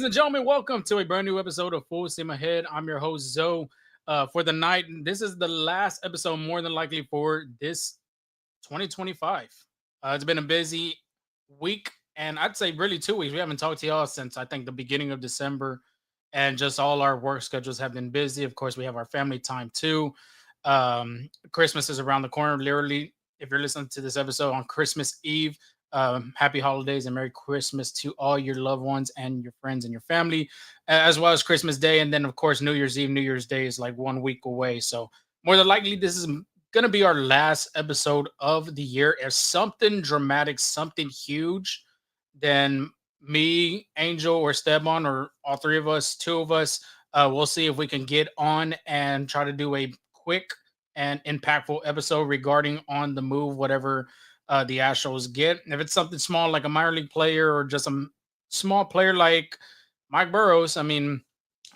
and gentlemen, welcome to a brand new episode of Full Steam Ahead. I'm your host, Zoe, for the night. This is the last episode, more than likely, for this 2025. It's been a busy week, and I'd say really 2 weeks. We haven't talked to y'all since I think the beginning of December, and just all our work schedules have been busy. Of course, we have our family time too. Christmas is around the corner. Literally, if you're listening to this episode on Christmas Eve, happy holidays and Merry Christmas to all your loved ones and your friends and your family, as well as Christmas Day. And then, of course, New Year's Eve, New Year's Day is like 1 week away. So, more than likely, this is going to be our last episode of the year. If something dramatic, something huge, then me, Angel, or Esteban, or all three of us, two of us, we'll see if we can get on and try to do a quick and impactful episode regarding on the move, whatever the Astros get. If it's something small like a minor league player or just a small player like Mike Burrows, I mean,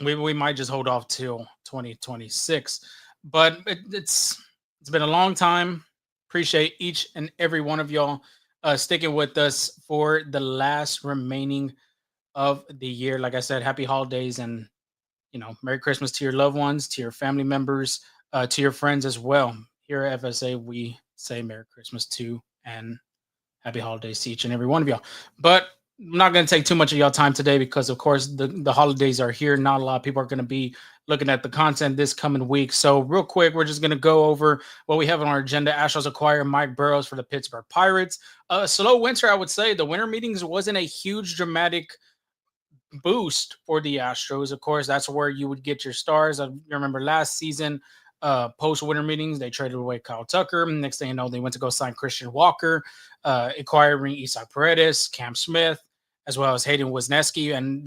we might just hold off till 2026. But it's been a long time. Appreciate each and every one of y'all sticking with us for the last remaining of the year. Like I said, happy holidays and Merry Christmas to your loved ones, to your family members, to your friends as well. Here at FSA, we say Merry Christmas to and happy holidays to each and every one of y'all. But I'm not going to take too much of y'all time today because, of course, the holidays are here. Not a lot of people are going to be looking at the content this coming week. So real quick, we're just going to go over what we have on our agenda. Astros acquire Mike Burrows for the Pittsburgh Pirates. Slow winter, I would say. The winter meetings wasn't a huge dramatic boost for the Astros. Of course, that's where you would get your stars. I remember last season, post-winter meetings, they traded away Kyle Tucker. Next thing you know, they went to go sign Christian Walker, acquiring Isaac Paredes, Cam Smith, as well as Hayden Wesneski. And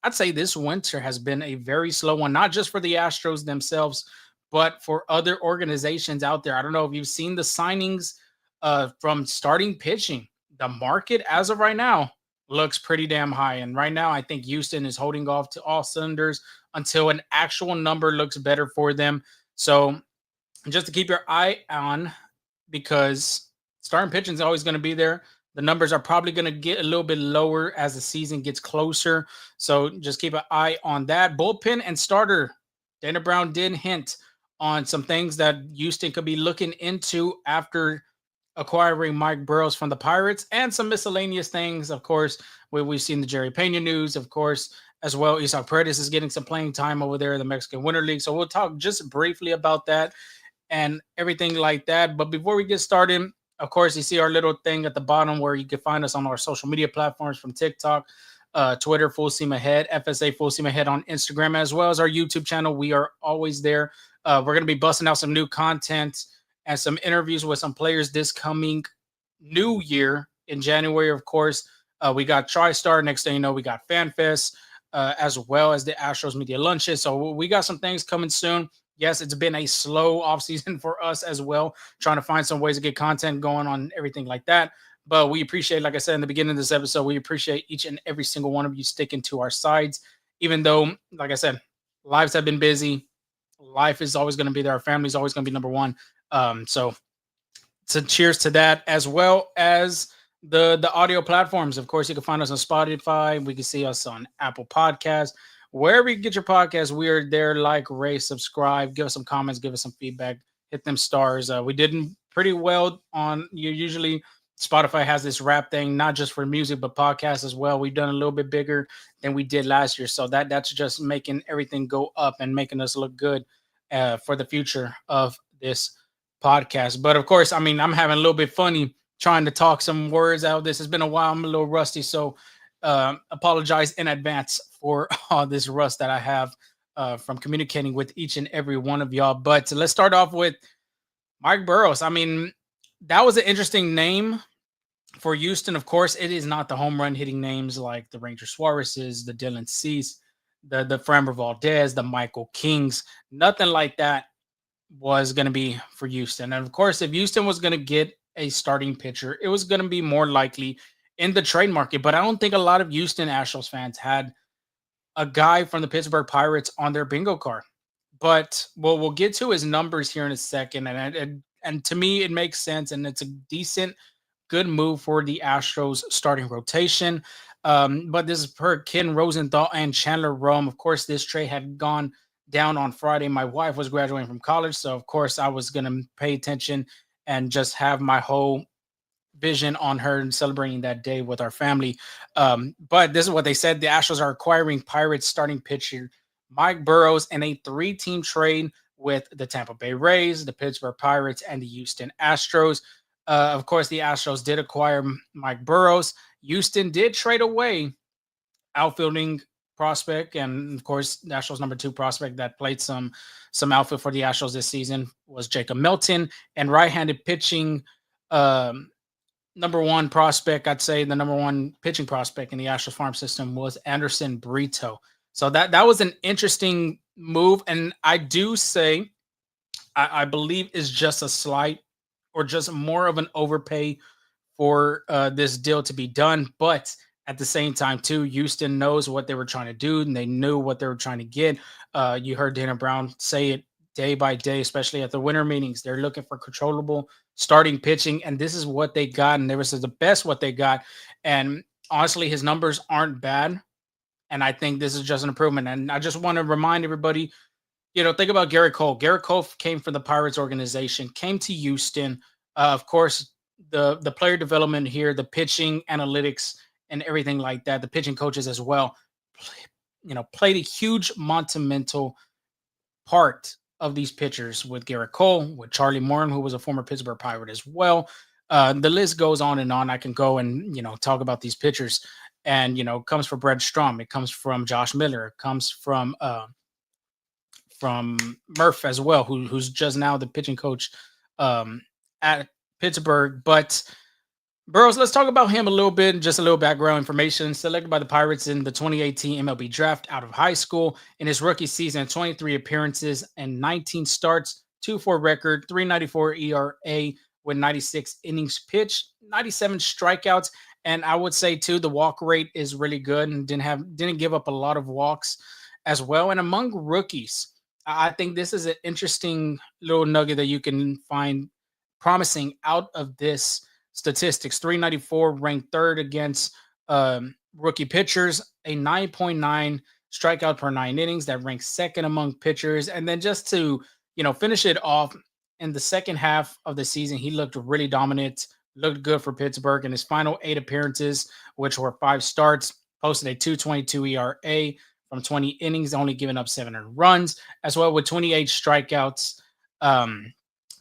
I'd say this winter has been a very slow one, not just for the Astros themselves, but for other organizations out there. I don't know if you've seen the signings from starting pitching. The market, as of right now, looks pretty damn high. And right now, I think Houston is holding off to all cylinders until an actual number looks better for them. So just to keep your eye on, because starting pitching is always going to be there. The numbers are probably going to get a little bit lower as the season gets closer. So just keep an eye on that. Bullpen and starter. Dana Brown did hint on some things that Houston could be looking into after acquiring Mike Burrows from the Pirates, and some miscellaneous things. Of course, we've seen the Jerry Pena news, of course, as well. Isaac Paredes is getting some playing time over there in the Mexican Winter League. So we'll talk just briefly about that and everything like that. But before we get started, of course, you see our little thing at the bottom where you can find us on our social media platforms, from TikTok, Twitter, Full Steam Ahead, FSA Full Steam Ahead on Instagram, as well as our YouTube channel. We are always there. We're going to be busting out some new content and some interviews with some players this coming new year in January. Of course, we got TriStar. Next thing you know, we got FanFest, as well as the Astros Media Lunches. So we got some things coming soon. Yes, it's been a slow offseason for us as well, trying to find some ways to get content going on, everything like that. But we appreciate, like I said in the beginning of this episode, we appreciate each and every single one of you sticking to our sides, even though, like I said, lives have been busy. Life is always going to be there. Our family is always going to be number one. So cheers to that, as well as the audio platforms. Of course, you can find us on Spotify. We can see us on Apple Podcasts. Wherever you get your podcast, we are there. Like, rate, subscribe, give us some comments, give us some feedback, hit them stars. We did pretty well on usually Spotify has this rap thing, not just for music, but podcasts as well. We've done a little bit bigger than we did last year. So that's just making everything go up and making us look good for the future of this podcast. But of course, I mean, I'm having a little bit funny trying to talk some words out of this. It's been a while. I'm a little rusty. So apologize in advance for all this rust that I have from communicating with each and every one of y'all. But let's start off with Mike Burrows. I mean, that was an interesting name for Houston. Of course, it is not the home run hitting names like the Ranger Suarez's, the Dylan Cease, the Framber Valdez, the Michael Kings. Nothing like that was going to be for Houston. And of course, if Houston was going to get a starting pitcher, it was going to be more likely in the trade market. But I don't think a lot of Houston Astros fans had a guy from the Pittsburgh Pirates on their bingo card. But what we'll get to his numbers here in a second. And to me, it makes sense. And it's a decent, good move for the Astros starting rotation. But this is per Ken Rosenthal and Chandler Rome. Of course, this trade had gone down on Friday. My wife was graduating from college, so of course I was gonna pay attention and just have my whole vision on her and celebrating that day with our family. But this is what they said: the Astros are acquiring Pirates starting pitcher Mike Burrows in a three-team trade with the Tampa Bay Rays, the Pittsburgh Pirates, and the Houston Astros. Of course, the Astros did acquire Mike Burrows. Houston did trade away outfielding prospect, and of course, Nationals number two prospect that played some outfield for the Astros this season was Jacob Melton, and right-handed pitching number one prospect, I'd say the number one pitching prospect in the Astros farm system was Anderson Brito. So that was an interesting move, and I do say I believe is just a slight or just more of an overpay for this deal to be done. But at the same time, too, Houston knows what they were trying to do, and they knew what they were trying to get. You heard Dana Brown say it day by day, especially at the winter meetings. They're looking for controllable starting pitching, and this is what they got, and this is the best what they got. And honestly, his numbers aren't bad, and I think this is just an improvement. And I just want to remind everybody, think about Garrett Cole. Garrett Cole came from the Pirates organization, came to Houston. Of course, the player development here, the pitching analytics and everything like that, the pitching coaches as well, played a huge monumental part of these pitchers with Garrett Cole, with Charlie Morton, who was a former Pittsburgh Pirate as well. The list goes on and on. I can go and talk about these pitchers, and it comes from Brett Strom, it comes from Josh Miller, it comes from Murph as well, who's just now the pitching coach at Pittsburgh. But Burrows, let's talk about him a little bit, just a little background information. Selected by the Pirates in the 2018 MLB draft out of high school. In his rookie season, 23 appearances and 19 starts, 2.4 record, 3.94 ERA with 96 innings pitched, 97 strikeouts. And I would say too, the walk rate is really good and didn't give up a lot of walks as well. And among rookies, I think this is an interesting little nugget that you can find promising out of this statistics. 394 ranked third against rookie pitchers, a 9.9 strikeout per 9 innings that ranks second among pitchers. And then just to finish it off, in the second half of the season, he looked really dominant, looked good for Pittsburgh. In his final 8 appearances, which were 5 starts, posted a 2.22 ERA from 20 innings, only giving up 7 runs, as well with 28 strikeouts. And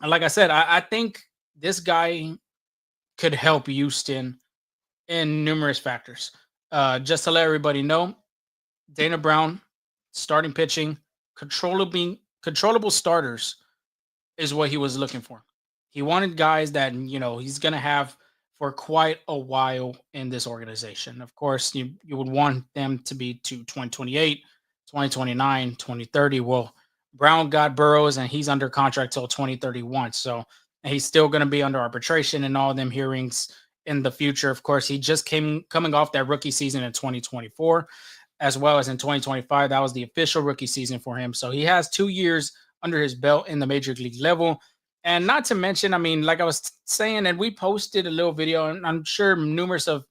like I said, I think this guy could help Houston in numerous factors. Just to let everybody know, Dana Brown, starting pitching, controllable starters is what he was looking for. He wanted guys that, he's going to have for quite a while in this organization. Of course, you would want them to be to 2028, 2029, 2030. Well, Brown got Burrows, and he's under contract till 2031. So he's still going to be under arbitration and all them hearings in the future. Of course, he just coming off that rookie season in 2024, as well as in 2025. That was the official rookie season for him. So he has 2 years under his belt in the major league level. And not to mention, like I was saying, and we posted a little video, and I'm sure numerous of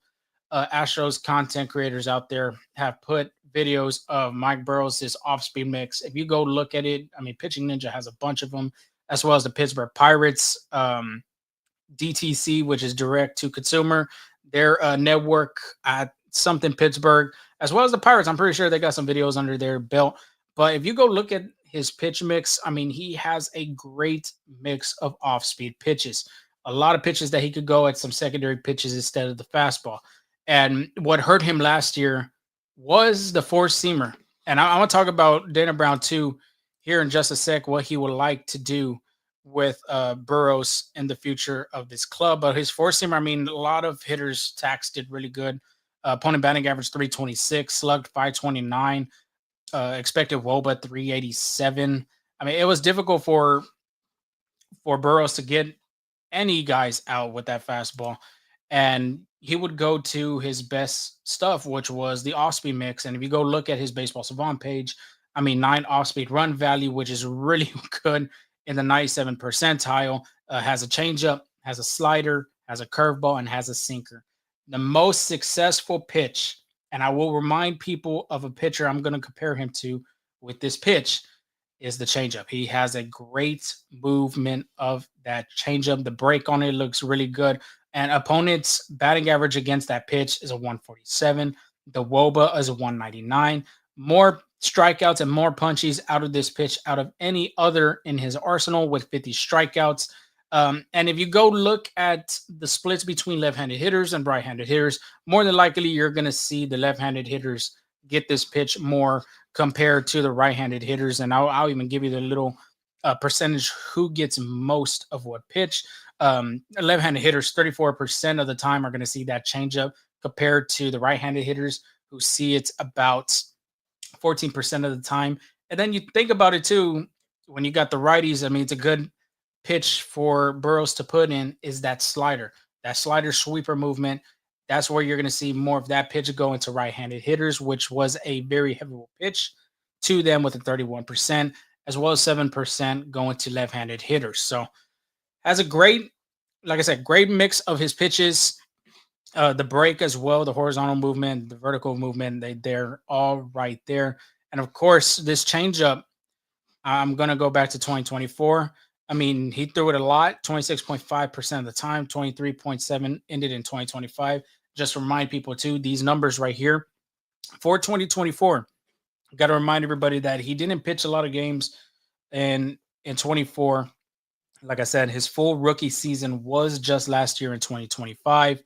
Astros content creators out there have put videos of Mike Burrows' off-speed mix. If you go look at it, Pitching Ninja has a bunch of them, as well as the Pittsburgh Pirates DTC, which is direct to consumer, their network at something Pittsburgh, as well as the Pirates. I'm pretty sure they got some videos under their belt. But if you go look at his pitch mix, he has a great mix of off-speed pitches. A lot of pitches that he could go at some secondary pitches instead of the fastball. And what hurt him last year was the four-seamer. And I want to talk about Dana Brown too here in just a sec, what he would like to do with Burrows in the future of this club. But his four-seamer, a lot of hitters taxed it really good. Opponent batting average 326, slugged 529, expected WOBA 387. It was difficult for Burrows to get any guys out with that fastball. And he would go to his best stuff, which was the off-speed mix. And if you go look at his Baseball Savant page, 9 off-speed run value, which is really good in the 97 percentile, has a changeup, has a slider, has a curveball, and has a sinker. The most successful pitch, and I will remind people of a pitcher I'm going to compare him to with this pitch, is the changeup. He has a great movement of that changeup. The break on it looks really good. And opponents' batting average against that pitch is a 147. The WOBA is a 199. More strikeouts and more punchies out of this pitch out of any other in his arsenal with 50 strikeouts. And if you go look at the splits between left-handed hitters and right-handed hitters, more than likely you're going to see the left-handed hitters get this pitch more compared to the right-handed hitters. And I'll even give you the little percentage who gets most of what pitch. Left-handed hitters, 34% of the time are going to see that changeup compared to the right-handed hitters who see it about 14% of the time. And then you think about it too, when you got the righties, I mean, it's a good pitch for Burrows to put in is that slider sweeper movement. That's where you're going to see more of that pitch go into right-handed hitters, which was a very heavy pitch to them with a 31%, as well as 7% going to left-handed hitters. So has a great, like I said, great mix of his pitches. The break as well, the horizontal movement, the vertical movement, they're all right there. And of course, this changeup, I'm going to go back to 2024. I mean, he threw it a lot, 26.5% of the time, 23.7 ended in 2025. Just to remind people too, these numbers right here for 2024, got to remind everybody that he didn't pitch a lot of games in 24. Like I said, his full rookie season was just last year in 2025.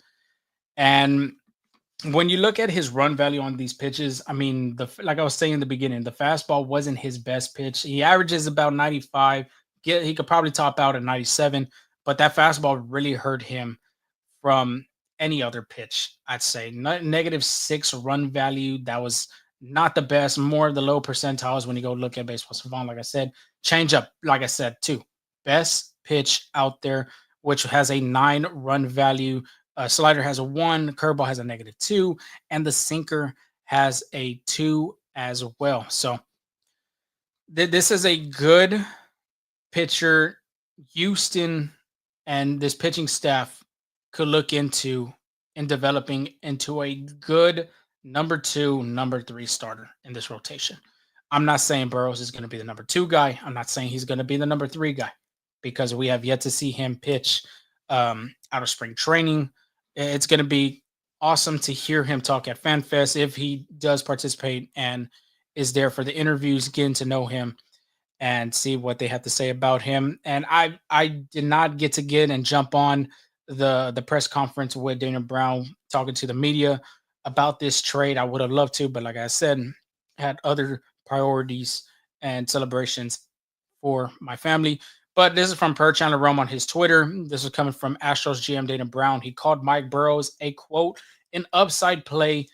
And when you look at his run value on these pitches, I mean, like I was saying in the beginning, the fastball wasn't his best pitch. He averages about 95. He could probably top out at 97, but that fastball really hurt him from any other pitch, I'd say. -6 run value. That was not the best. More of the low percentiles when you go look at Baseball Savant. Like I said, changeup, like I said, too. Best pitch out there, which has a 9 run value. Slider has a 1, curveball has a -2, and the sinker has a 2 as well. So this is a good pitcher. Houston and this pitching staff could look into in developing into a good number 2, number 3 starter in this rotation. I'm not saying Burrows is going to be the number 2 guy. I'm not saying he's going to be the number 3 guy because we have yet to see him pitch out of spring training. It's going to be awesome to hear him talk at FanFest if he does participate and is there for the interviews, getting to know him and see what they have to say about him. And I did not get and jump on the press conference with Dana Brown talking to the media about this trade. I would have loved to, but like I said, had other priorities and celebrations for my family. But this is from Per Chandler Rome on his Twitter. This is coming from Astros GM Dana Brown. He called Mike Burrows a quote, an upside play,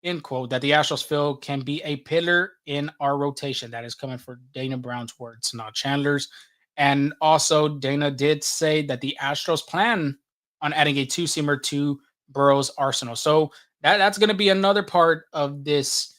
end quote, that the Astros feel can be a pillar in our rotation. That is coming from Dana Brown's words, not Chandler's. And also, Dana did say that the Astros plan on adding a 2-seamer to Burrow's arsenal. So that's going to be another part of this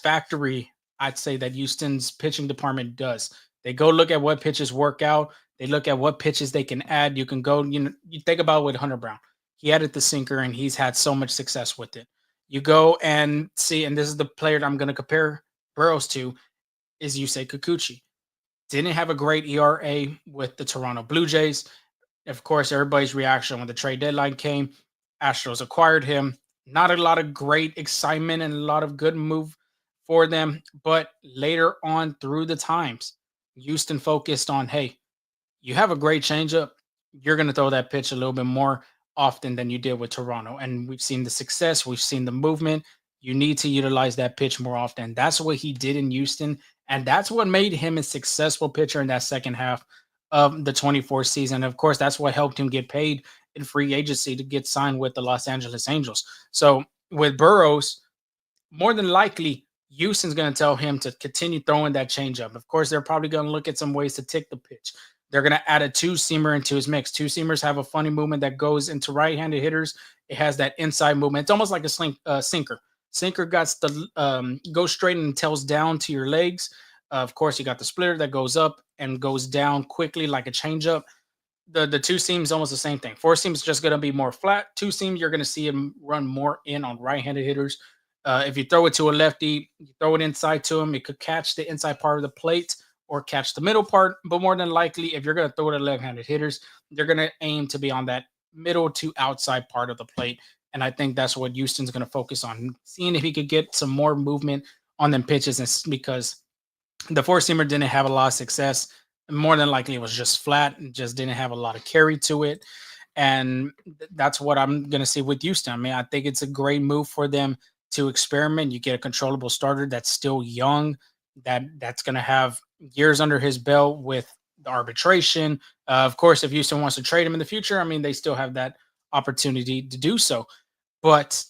factory, I'd say, that Houston's pitching department does. They go look at what pitches work out. They look at what pitches they can add. You can go, you think about with Hunter Brown. He added the sinker and he's had so much success with it. You go and see, and this is the player that I'm going to compare Burrows to, is Yusei Kikuchi. Didn't have a great ERA with the Toronto Blue Jays. Of course, everybody's reaction when the trade deadline came, Astros acquired him. Not a lot of great excitement and a lot of good move for them. But later on through the times, Houston focused on, hey, you have a great changeup. You're going to throw that pitch a little bit more often than you did with Toronto. And we've seen the success. We've seen the movement. You need to utilize that pitch more often. That's what he did in Houston. And that's what made him a successful pitcher in that second half of the 24 season. Of course, that's what helped him get paid in free agency to get signed with the Los Angeles Angels. So with Burrows, more than likely, Houston's going to tell him to continue throwing that changeup. Of course, they're probably going to look at some ways to tick the pitch. They're going to add a 2-seamer into his mix. 2-seamers have a funny movement that goes into right-handed hitters. It has that inside movement. It's almost like a sinker. Sinker got the goes straight and tells down to your legs. Of course, you got the splitter that goes up and goes down quickly like a changeup. The two seams almost the same thing. Four seams just going to be more flat. Two seam, you're going to see him run more in on right-handed hitters. If you throw it to a lefty, you throw it inside to him, it could catch the inside part of the plate or catch the middle part. But more than likely, if you're going to throw it at left-handed hitters, they're going to aim to be on that middle to outside part of the plate. And I think that's what Houston's going to focus on, seeing if he could get some more movement on them pitches, and because the four seamer didn't have a lot of success. More than likely, it was just flat and just didn't have a lot of carry to it. And that's what I'm going to see with Houston. I mean, I think it's a great move for them to experiment. You get a controllable starter that's still young, that's going to have years under his belt with the arbitration. Of course, if Houston wants to trade him in the future, I mean, they still have that opportunity to do so. But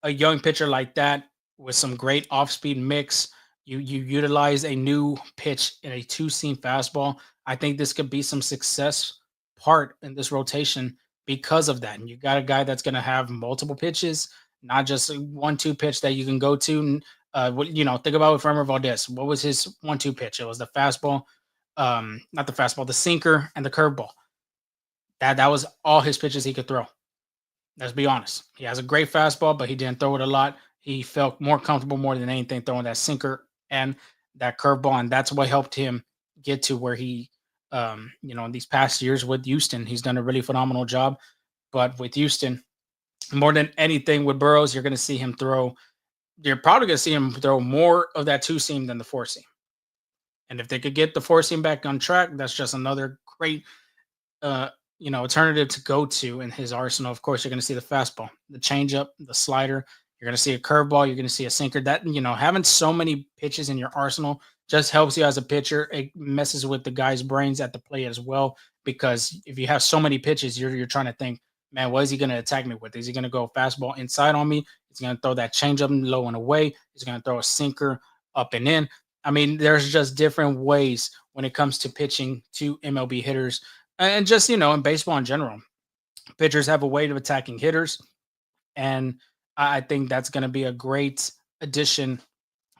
a young pitcher like that with some great off-speed mix, you utilize a new pitch in a two-seam fastball. I think this could be some success part in this rotation because of that. And you got a guy that's going to have multiple pitches, not just a 1-2 pitch that you can go to. Think about with Framber Valdez. What was his 1-2 pitch? It was the fastball, not the fastball, the sinker and the curveball. That was all his pitches he could throw. Let's be honest. He has a great fastball, but he didn't throw it a lot. He felt more comfortable more than anything throwing that sinker and that curveball, and that's what helped him get to where he, in these past years with Houston, he's done a really phenomenal job. But with Houston, more than anything with Burrows, you're going to see him throw. You're probably going to see him throw more of that two seam than the four seam. And if they could get the four seam back on track, that's just another great, alternative to go to in his arsenal. Of course, you're going to see the fastball, the changeup, the slider. You're going to see a curveball. You're going to see a sinker. That, having so many pitches in your arsenal just helps you as a pitcher. It messes with the guy's brains at the plate as well, because if you have so many pitches, you're trying to think, man, what is he going to attack me with? Is he going to go fastball inside on me? Is he going to throw that changeup low and away? Is he going to throw a sinker up and in? I mean, there's just different ways when it comes to pitching to MLB hitters, and just, in baseball in general. Pitchers have a way of attacking hitters, and I think that's going to be a great addition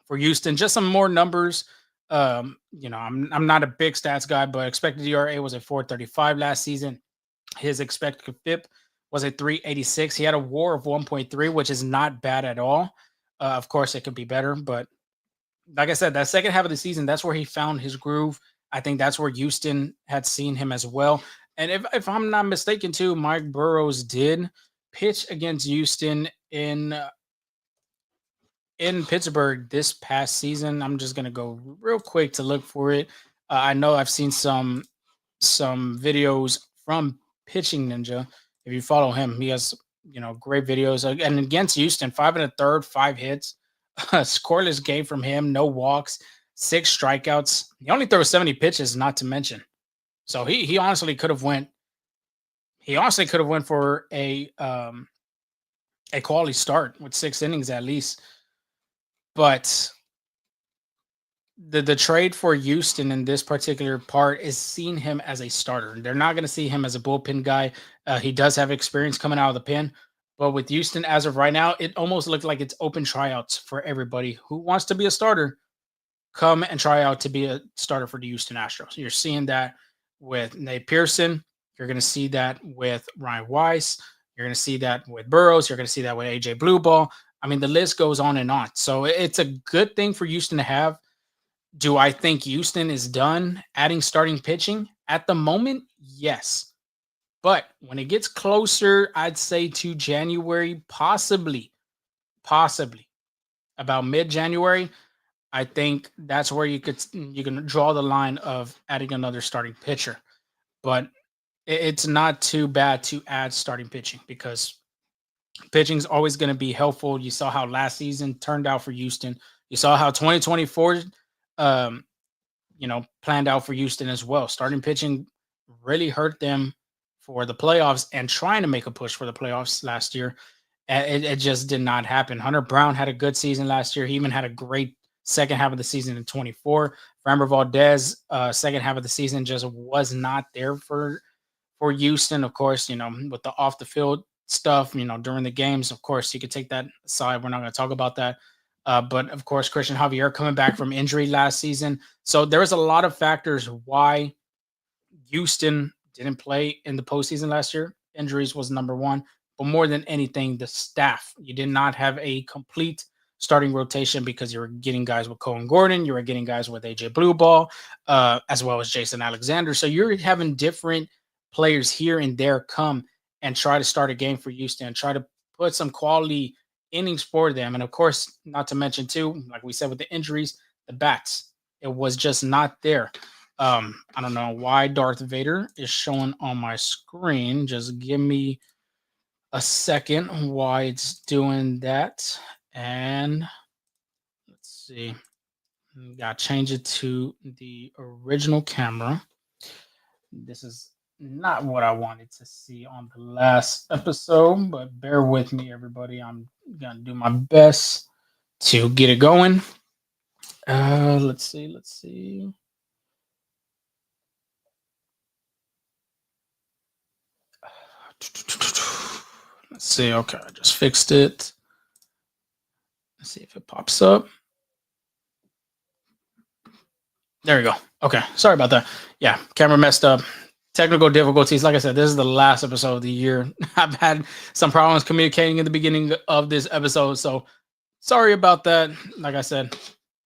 for Houston. Just some more numbers. I'm not a big stats guy, but expected ERA was at 4.35 last season. His expected FIP was at 3.86. He had a WAR of 1.3, which is not bad at all. Of course, it could be better, but like I said, that second half of the season, that's where he found his groove. I think that's where Houston had seen him as well. And if I'm not mistaken, too, Mike Burrows did pitch against Houston in Pittsburgh this past season. I'm just gonna go real quick to look for it. I know I've seen some videos from Pitching Ninja. If you follow him, he has great videos. And against Houston, 5 1/3, 5 hits, scoreless game from him, no walks, 6 strikeouts. He only throws 70 pitches, not to mention. So he honestly could have went. He honestly could have went for a quality start with 6 innings at least. But the trade for Houston in this particular part is seeing him as a starter. They're not going to see him as a bullpen guy. He does have experience coming out of the pen. But with Houston, as of right now, it almost looks like it's open tryouts for everybody who wants to be a starter. Come and try out to be a starter for the Houston Astros. You're seeing that with Nate Pearson. You're going to see that with Ryan Weiss. You're going to see that with Burrows. You're going to see that with AJ Blueball. I mean, the list goes on and on. So it's a good thing for Houston to have. Do I think Houston is done adding starting pitching at the moment? Yes. But when it gets closer, I'd say to January, possibly about mid-January, I think that's where you can draw the line of adding another starting pitcher. But it's not too bad to add starting pitching, because pitching is always going to be helpful. You saw how last season turned out for Houston. You saw how 2024 planned out for Houston as well. Starting pitching really hurt them for the playoffs and trying to make a push for the playoffs last year. It just did not happen. Hunter Brown had a good season last year. He even had a great second half of the season in 24. Framber Valdez, second half of the season just was not there for Houston. Of course, with the off the field stuff, during the games, of course, you could take that aside. We're not going to talk about that. But of course, Christian Javier coming back from injury last season. So there was a lot of factors why Houston didn't play in the postseason last year. Injuries was number one, but more than anything, the staff. You did not have a complete starting rotation because you were getting guys with Cohen Gordon, you were getting guys with AJ Blueball, as well as Jason Alexander. So you're having different players here and there come and try to start a game for Houston, try to put some quality innings for them. And of course, not to mention too, like we said with the injuries, the bats. It was just not there. I don't know why Darth Vader is showing on my screen. Just give me a second why it's doing that. And let's see. Got to change it to the original camera. This is not what I wanted to see on the last episode, but bear with me, everybody. I'm going to do my best to get it going. Let's see. Let's see. Okay, I just fixed it. Let's see if it pops up. There we go. Okay, sorry about that. Yeah, camera messed up. Technical difficulties. Like I said, this is the last episode of the year. I've had some problems communicating in the beginning of this episode, so sorry about that. Like I said,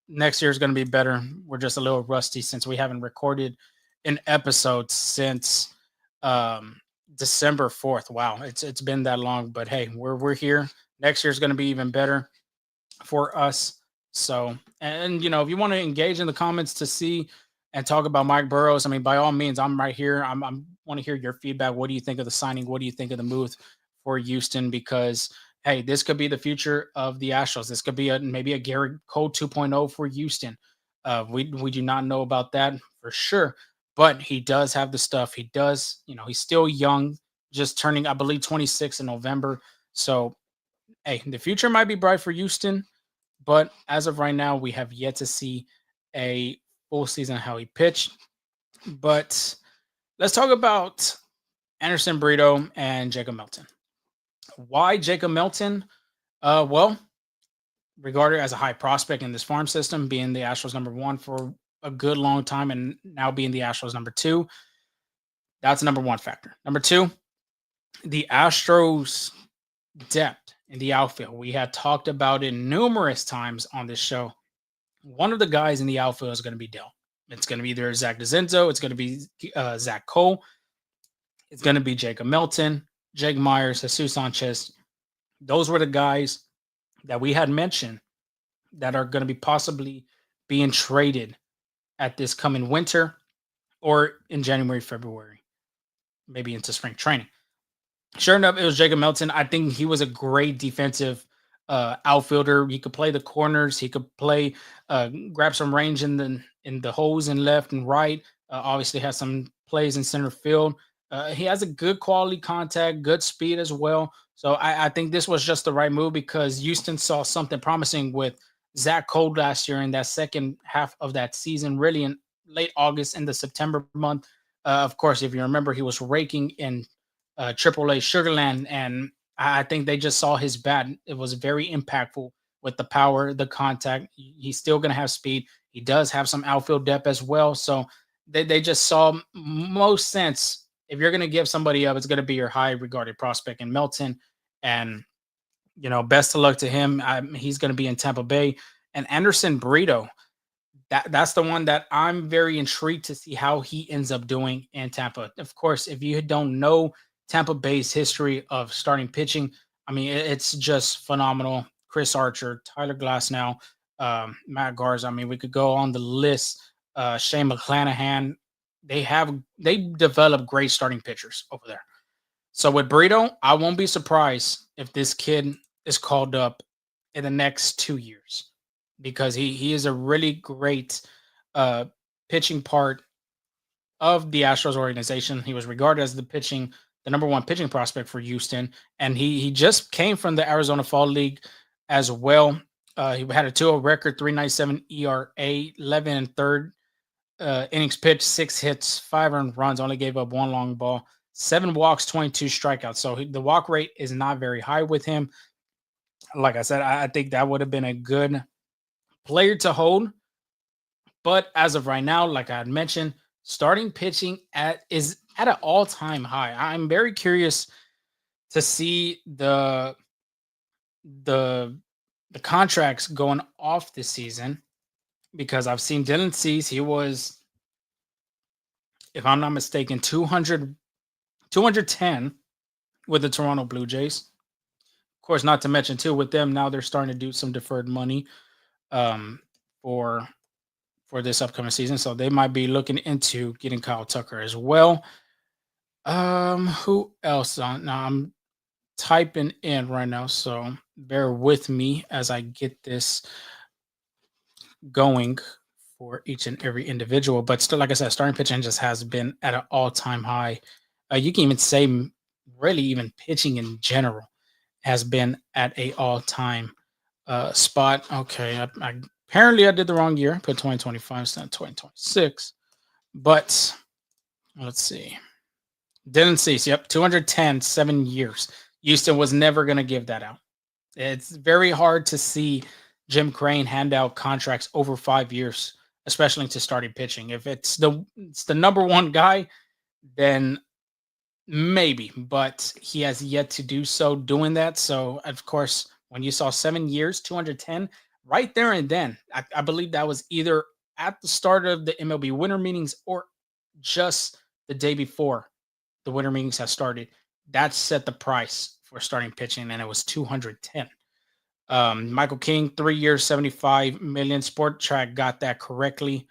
next year is going to be better. We're just a little rusty since we haven't recorded an episode since December 4th. Wow, it's been that long, but hey, we're here. Next year is going to be even better for us. So, and if you want to engage in the comments to see and talk about Mike Burrows, I mean, by all means, I'm right here. I'm want to hear your feedback. What do you think of the signing? What do you think of the move for Houston? Because hey, this could be the future of the Astros. This could be maybe a Garrett Cole 2.0 for Houston. We do not know about that for sure, but he does have the stuff. He does, he's still young, just turning, I believe, 26 in November. So, hey, the future might be bright for Houston, but as of right now, we have yet to see a full season how he pitched. But let's talk about Anderson Brito and Jacob Melton. Why Jacob Melton? Well, regarded as a high prospect in this farm system, being the Astros number one for a good long time and now being the Astros number two. That's number one factor. Number two, the Astros depth in the outfield. We had talked about it numerous times on this show. One of the guys in the outfield is going to be dealt. It's going to be either Zach DeZenzo, it's going to be Zach Cole, it's going to be Jacob Melton, Jake Myers, Jesus Sanchez. Those were the guys that we had mentioned that are going to be possibly being traded at this coming winter or in January, February, maybe into spring training. Sure enough, it was Jacob Melton. I think he was a great defensive outfielder. He could play the corners. He could play, grab some range in the holes and left and right. Obviously, has some plays in center field. He has a good quality contact, good speed as well. So I think this was just the right move because Houston saw something promising with Zach Cole last year in that second half of that season, really in late August and the September month. Of course, if you remember, he was raking in AAA Sugarland, and I think they just saw his bat. It was very impactful with the power, the contact. He's still going to have speed. He does have some outfield depth as well. So they just saw most sense. If you're going to give somebody up, it's going to be your high regarded prospect in Melton. And, best of luck to him. He's going to be in Tampa Bay. And Anderson Brito, that's the one that I'm very intrigued to see how he ends up doing in Tampa. Of course, if you don't know Tampa Bay's history of starting pitching, I mean, it's just phenomenal. Chris Archer, Tyler Glasnow, Matt Garza. I mean, we could go on the list. Shane McClanahan. They develop great starting pitchers over there. So with Brito, I won't be surprised if this kid is called up in the next 2 years because he is a really great pitching part of the Astros organization. He was regarded as the number one pitching prospect for Houston, and he just came from the Arizona Fall League as well. He had a 2.0 record, 3.97 ERA, 11 and third innings pitched, 6 hits, 5 earned runs, only gave up 1 long ball, 7 walks, 22 strikeouts. So the walk rate is not very high with him. Like I said, I think that would have been a good player to hold. But as of right now, like I had mentioned, starting pitching is at an all-time high. I'm very curious to see the the contracts going off this season because I've seen Dylan Cease. He was, if I'm not mistaken, 210 with the Toronto Blue Jays. Of course, not to mention too with them now they're starting to do some deferred money um, for this upcoming season, so they might be looking into getting Kyle Tucker as well. Who else on? Now I'm typing in right now, so bear with me as I get this going for each and every individual. But still, like I said, starting pitching just has been at an all-time high. You can even say, really, even pitching in general has been at a all-time spot. Okay, apparently I did the wrong year. I put 2025 instead of 2026. But let's see. Didn't cease. Yep, 210, 7 years. Houston was never going to give that out. It's very hard to see Jim Crane hand out contracts over 5 years, especially to starting pitching. If it's the number one guy, then maybe, but he has yet to do so doing that. So, of course, when you saw 7 years, 210, right there and then, I believe that was either at the start of the MLB winter meetings or just the day before the winter meetings have started. That set the price for starting pitching, and it was 210. Michael King, 3 years, 75 million. Sport Track got that correctly.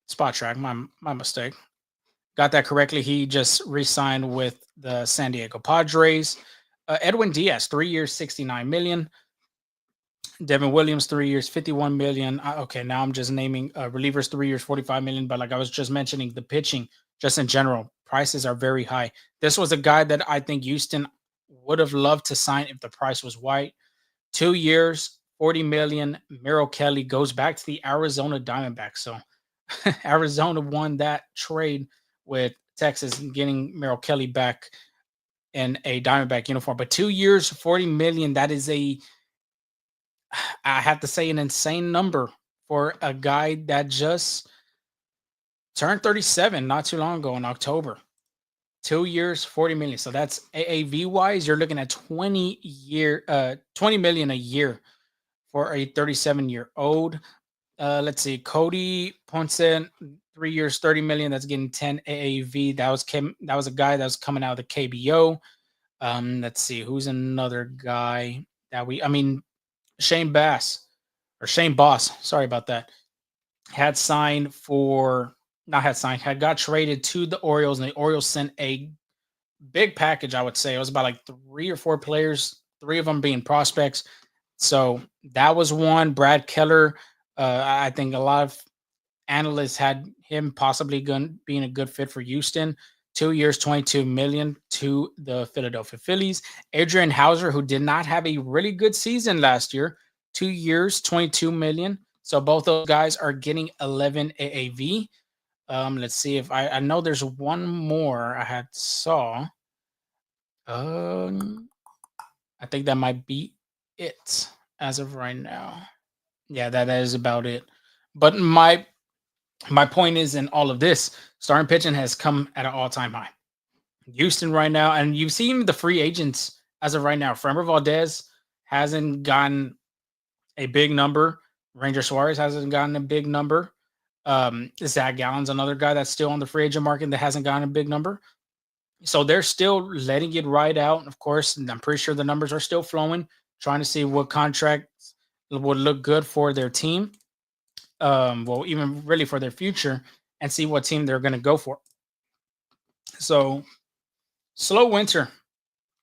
Spot Track, my mistake. Got that correctly. He just re-signed with the San Diego Padres. Edwin Diaz, 3 years, 69 million. Devin Williams, 3 years, 51 million. Okay, now I'm just naming relievers, 3 years, 45 million. But like I was just mentioning, the pitching, just in general, prices are very high. This was a guy that I think Houston would have loved to sign if the price was right. 2 years, 40 million. Merrill Kelly goes back to the Arizona Diamondbacks. So Arizona won that trade with Texas getting Merrill Kelly back in a Diamondback uniform. But 2 years, 40 million, that is I have to say, an insane number for a guy that just turned 37 not too long ago in October. 2 years, 40 million. So that's AAV wise, you're looking at 20 million a year for a 37-year-old. Let's see, Cody Ponce, 3 years, 30 million. That's getting 10 AAV. That was a guy that was coming out of the KBO. Let's see, who's another guy that Shane Bass or Shane Boss. Sorry about that. Had signed for not had signed, had got traded to the Orioles, and the Orioles sent a big package, I would say. It was about like 3 or 4 players, 3 of them being prospects. So that was one. Brad Keller, I think a lot of analysts had him possibly being a good fit for Houston. 2 years, 22 million to the Philadelphia Phillies. Adrian Hauser, who did not have a really good season last year, 2 years, 22 million. So both those guys are getting 11 AAV. Let's see if I know there's one more I had saw. I think that might be it as of right now. Yeah, that is about it. But my point is, in all of this, starting pitching has come at an all-time high. Houston right now, and you've seen the free agents as of right now. Framber Valdez hasn't gotten a big number. Ranger Suarez hasn't gotten a big number. Zach Gallen's another guy that's still on the free agent market that hasn't gotten a big number. So they're still letting it ride out. Of course, and I'm pretty sure the numbers are still flowing, trying to see what contracts would look good for their team. Well, even really for their future, and see what team they're going to go for. So slow winter,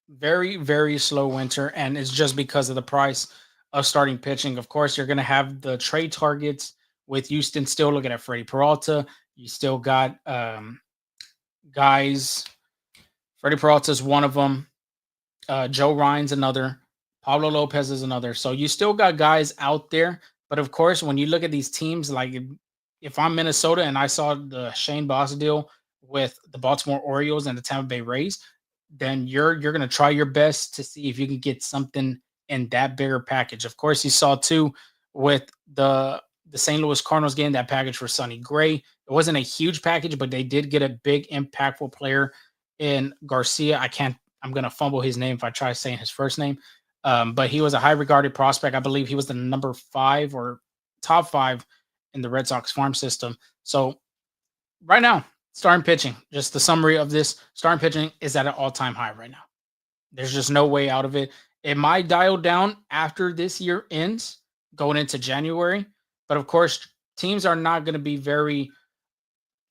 very, very slow winter. And it's just because of the price of starting pitching. Of course, you're going to have the trade targets with Houston still looking at Freddie Peralta. You still got guys. Freddie Peralta is one of them. Joe Ryan's another. Pablo Lopez is another. So you still got guys out there. But of course, when you look at these teams, like if I'm Minnesota and I saw the Shane Boss deal with the Baltimore Orioles and the Tampa Bay Rays, then you're going to try your best to see if you can get something in that bigger package. Of course, you saw too with the the St. Louis Cardinals getting that package for Sonny Gray. It wasn't a huge package, but they did get a big, impactful player in Garcia. I'm going to fumble his name if I try saying his first name. But he was a high regarded prospect. I believe he was the number 5 or top 5 in the Red Sox farm system. So right now, starting pitching, just the summary of this, starting pitching is at an all-time high right now. There's just no way out of it. It might dial down after this year ends, going into January. But of course, teams are not going to be very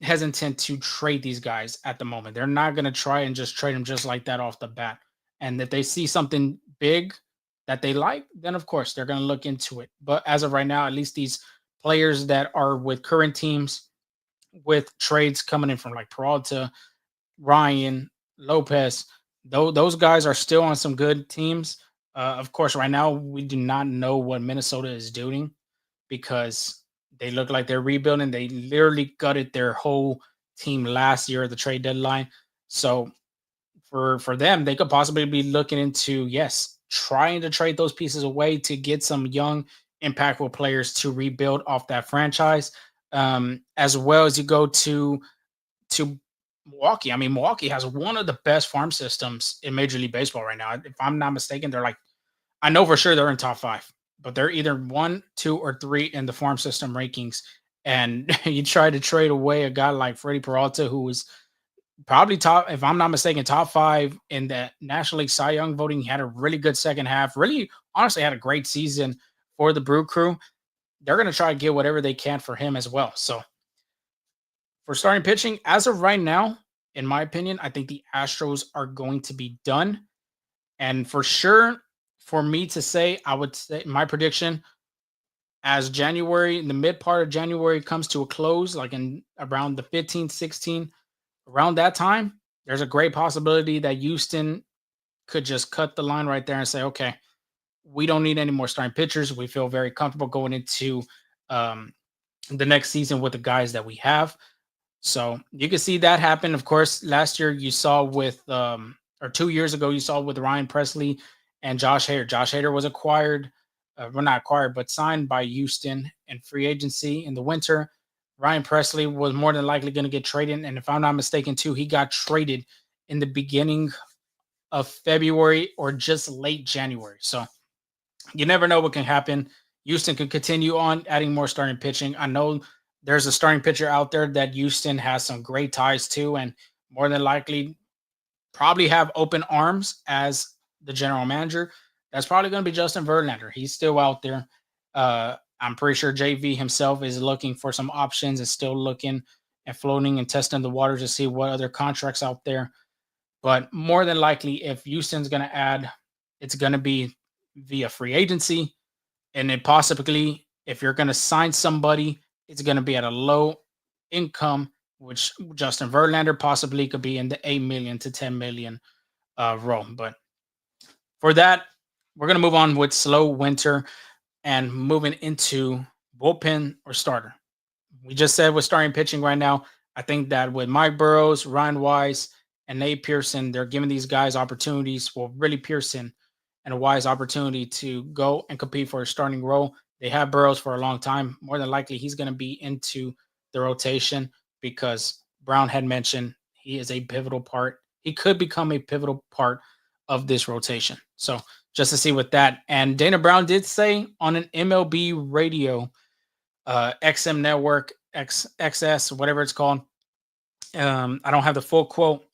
hesitant to trade these guys at the moment. They're not going to try and just trade them just like that off the bat. And if they see something big that they like, then of course they're going to look into it. But as of right now, at least these players that are with current teams with trades coming in from like Peralta, Ryan, Lopez, those guys are still on some good teams. Of course, right now we do not know what Minnesota is doing because they look like they're rebuilding. They literally gutted their whole team last year at the trade deadline. So for them, they could possibly be looking into, yes, trying to trade those pieces away to get some young, impactful players to rebuild off that franchise. As well as you go to Milwaukee. I mean, Milwaukee has one of the best farm systems in Major League Baseball right now. If I'm not mistaken, they're like, I know for sure they're in top 5, but they're either 1, 2, or 3 in the farm system rankings. And you try to trade away a guy like Freddie Peralta, who was probably top, if I'm not mistaken, top 5 in the National League Cy Young voting. He had a really good second half. Really, honestly, had a great season for the Brew Crew. They're going to try to get whatever they can for him as well. So for starting pitching, as of right now, in my opinion, I think the Astros are going to be done. And for sure, for me to say, I would say my prediction, as January, the mid part of January comes to a close, like in around the 15th, 16th, around that time, there's a great possibility that Houston could just cut the line right there and say, okay, we don't need any more starting pitchers. We feel very comfortable going into the next season with the guys that we have. So you can see that happen. Of course, last year you saw with, or 2 years ago, you saw with Ryan Presley and Josh Hader. Josh Hader was acquired, well, not acquired, but signed by Houston in free agency in the winter. Ryan Presley was more than likely going to get traded. And if I'm not mistaken, too, he got traded in the beginning of February or just late January. So you never know what can happen. Houston can continue on adding more starting pitching. I know there's a starting pitcher out there that Houston has some great ties to, and more than likely probably have open arms as the general manager. That's probably going to be Justin Verlander. He's still out there. I'm pretty sure JV himself is looking for some options and still looking and floating and testing the waters to see what other contracts out there. But more than likely, if Houston's going to add, it's going to be via free agency. And then possibly, if you're going to sign somebody, it's going to be at a low income, which Justin Verlander possibly could be in the 8 million to 10 million realm. But for that, we're going to move on with slow winter and moving into bullpen or starter. We just said with starting pitching right now, I think that with Mike Burrows, Ryan Wise, and Nate Pearson, they're giving these guys opportunities. Well, really Pearson and a Wise opportunity to go and compete for a starting role. They have Burrows for a long time. More than likely, he's going to be into the rotation because Brown had mentioned he is a pivotal part. He could become a pivotal part of this rotation. So just to see with that. And Dana Brown did say on an MLB radio, XM network, XS, whatever it's called. I don't have the full quote,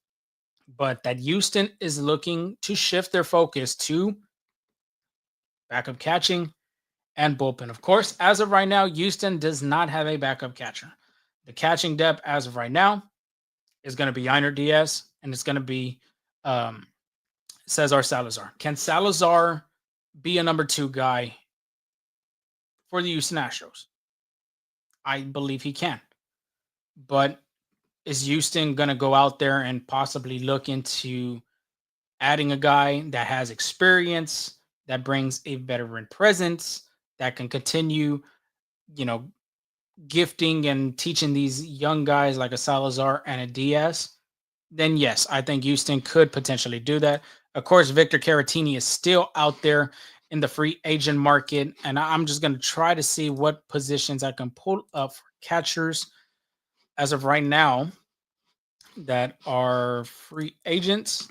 but that Houston is looking to shift their focus to backup catching and bullpen. Of course, as of right now, Houston does not have a backup catcher. The catching depth as of right now is going to be Yainer Diaz, and it's going to be Cesar Salazar. Can Salazar be a number 2 guy for the Houston Astros? I believe he can. But is Houston going to go out there and possibly look into adding a guy that has experience, that brings a veteran presence, that can continue, gifting and teaching these young guys like a Salazar and a Diaz? Then yes, I think Houston could potentially do that. Of course, Victor Caratini is still out there in the free agent market. And I'm just going to try to see what positions I can pull up for catchers as of right now that are free agents.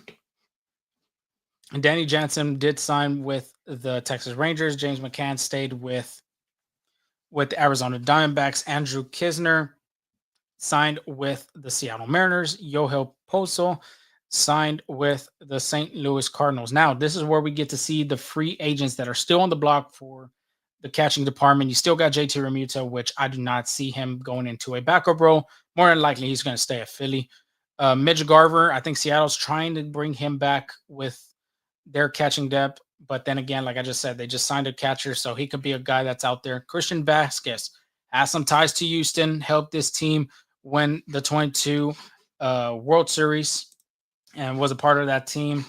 And Danny Jansen did sign with the Texas Rangers. James McCann stayed with the Arizona Diamondbacks. Andrew Kisner signed with the Seattle Mariners. Yohel Poso signed with the St. Louis Cardinals. Now, this is where we get to see the free agents that are still on the block for the catching department. You still got JT Realmuto, which I do not see him going into a backup role. More than likely, he's going to stay at Philly. Mitch Garver, I think Seattle's trying to bring him back with their catching depth. But then again, like I just said, they just signed a catcher, so he could be a guy that's out there. Christian Vasquez has some ties to Houston, helped this team win the 22 World Series and was a part of that team.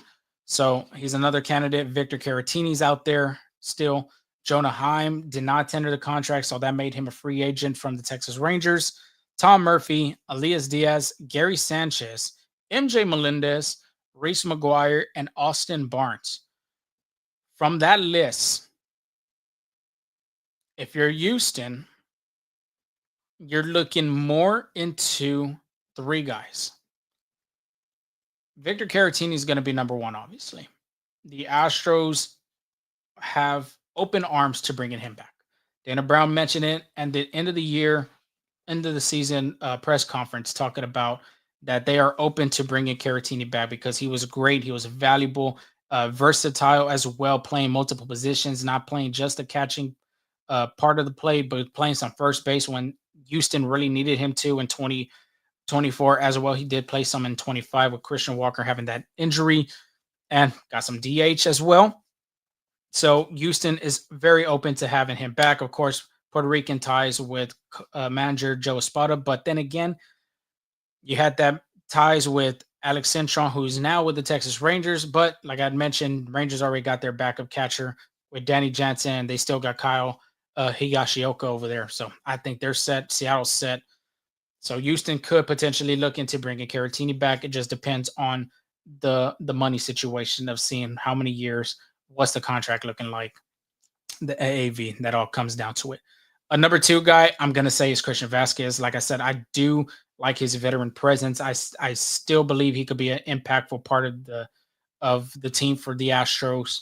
So he's another candidate. Victor Caratini's out there still. Jonah Heim did not tender the contract, so that made him a free agent from the Texas Rangers. Tom Murphy, Elias Diaz, Gary Sanchez, MJ Melendez, Reese McGuire, and Austin Barnes. From that list, if you're Houston, you're looking more into three guys. Victor Caratini is going to be number one, obviously. The Astros have open arms to bringing him back. Dana Brown mentioned it at the end of the year, end of the season press conference, talking about that they are open to bringing Caratini back because he was great. He was valuable, versatile as well, playing multiple positions, not playing just the catching part of the play, but playing some first base when Houston really needed him to in 2024 as well. He did play some in 25 with Christian Walker having that injury and got some DH as well. So Houston is very open to having him back. Of course, Puerto Rican ties with manager Joe Espada, but then again, you had that ties with Alex Cintron, who's now with the Texas Rangers. But like I mentioned, Rangers already got their backup catcher with Danny Jansen. They still got Kyle Higashioka over there. So I think they're set. Seattle's set. So Houston could potentially look into bringing Caratini back. It just depends on the money situation of seeing how many years, what's the contract looking like, the AAV. That all comes down to it. A number two guy I'm going to say is Christian Vasquez. Like I said, I do like his veteran presence. I still believe he could be an impactful part of the team for the Astros,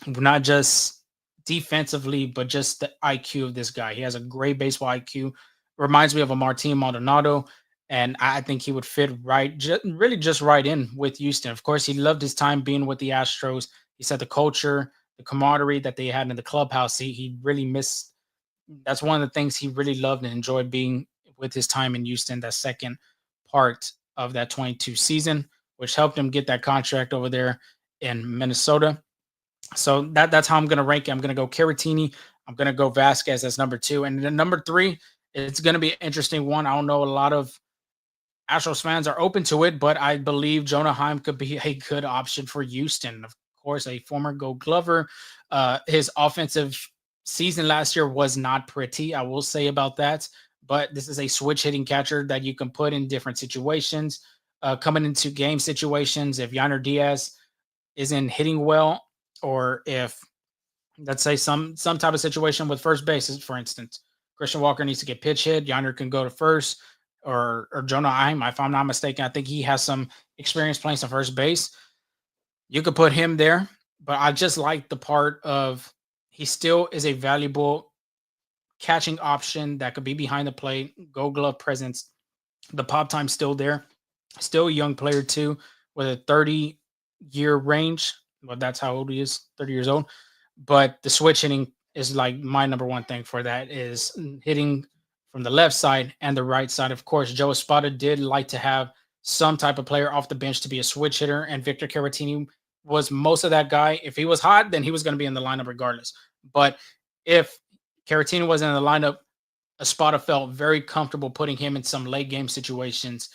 not just defensively, but just the IQ of this guy. He has a great baseball IQ. Reminds me of a Martin Maldonado, and I think he would fit really just right in with Houston. Of course, he loved his time being with the Astros. He said the culture, the camaraderie that they had in the clubhouse, he really missed. That's one of the things he really loved and enjoyed being with his time in Houston, that second part of that 22 season, which helped him get that contract over there in Minnesota. So that's how I'm going to rank it. I'm going to go Caratini. I'm going to go Vasquez as number two. And then number three, it's going to be an interesting one. I don't know. A lot of Astros fans are open to it, but I believe Jonah Heim could be a good option for Houston. Of course, a former Gold Glover. His offensive season last year was not pretty, I will say about that. But this is a switch hitting catcher that you can put in different situations, coming into game situations. If Yainer Diaz isn't hitting well, or if, let's say, some type of situation with first bases, for instance, Christian Walker needs to get pitch hit, Yainer can go to first, or Jonah Heim, if I'm not mistaken, I think he has some experience playing some first base. You could put him there, but I just like the part of he still is a valuable catching option that could be behind the plate, Gold Glove presence. The pop time's still there. Still a young player too, with a 30-year range. Well, that's how old he is, 30 years old. But the switch hitting is like my number one thing for that, is hitting from the left side and the right side. Of course, Joe Espada did like to have some type of player off the bench to be a switch hitter, and Victor Caratini was most of that guy. If he was hot, then he was going to be in the lineup regardless. But if Caratini wasn't in the lineup, Espada felt very comfortable putting him in some late game situations,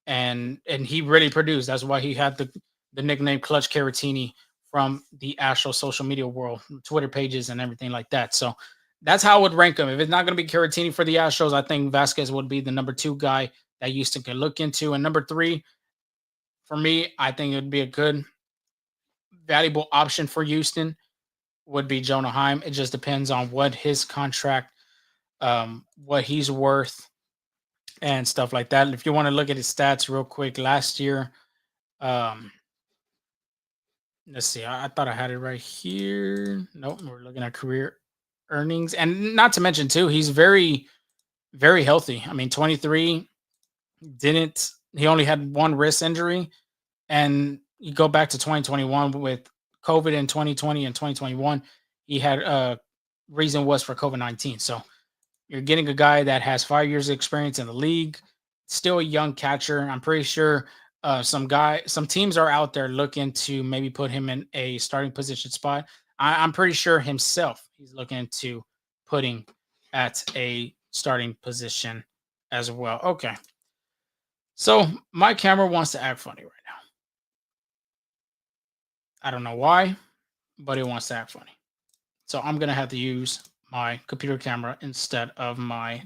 and he really produced. That's why he had the nickname Clutch Caratini from the Astros social media world, Twitter pages and everything like that. So that's how I would rank him. If it's not going to be Caratini for the Astros, I think Vasquez would be the number two guy that Houston could look into. And number three, for me, I think it would be a good, valuable option for Houston, would be Jonah Heim. It just depends on what his contract, what he's worth, and stuff like that. If you want to look at his stats real quick, last year, um, let's see. I thought I had it right here. Nope, we're looking at career earnings, and not to mention too, he's very, very healthy. I mean, 23 didn't. He only had one wrist injury, and you go back to 2021 with COVID in 2020 and 2021. He had reason was for COVID-19. So you're getting a guy that has 5 years of experience in the league, still a young catcher. I'm pretty sure some teams are out there looking to maybe put him in a starting position spot. I'm pretty sure himself he's looking to putting at a starting position as well. Okay. So my camera wants to act funny right now. I don't know why, but it wants to act funny. So I'm going to have to use my computer camera instead of my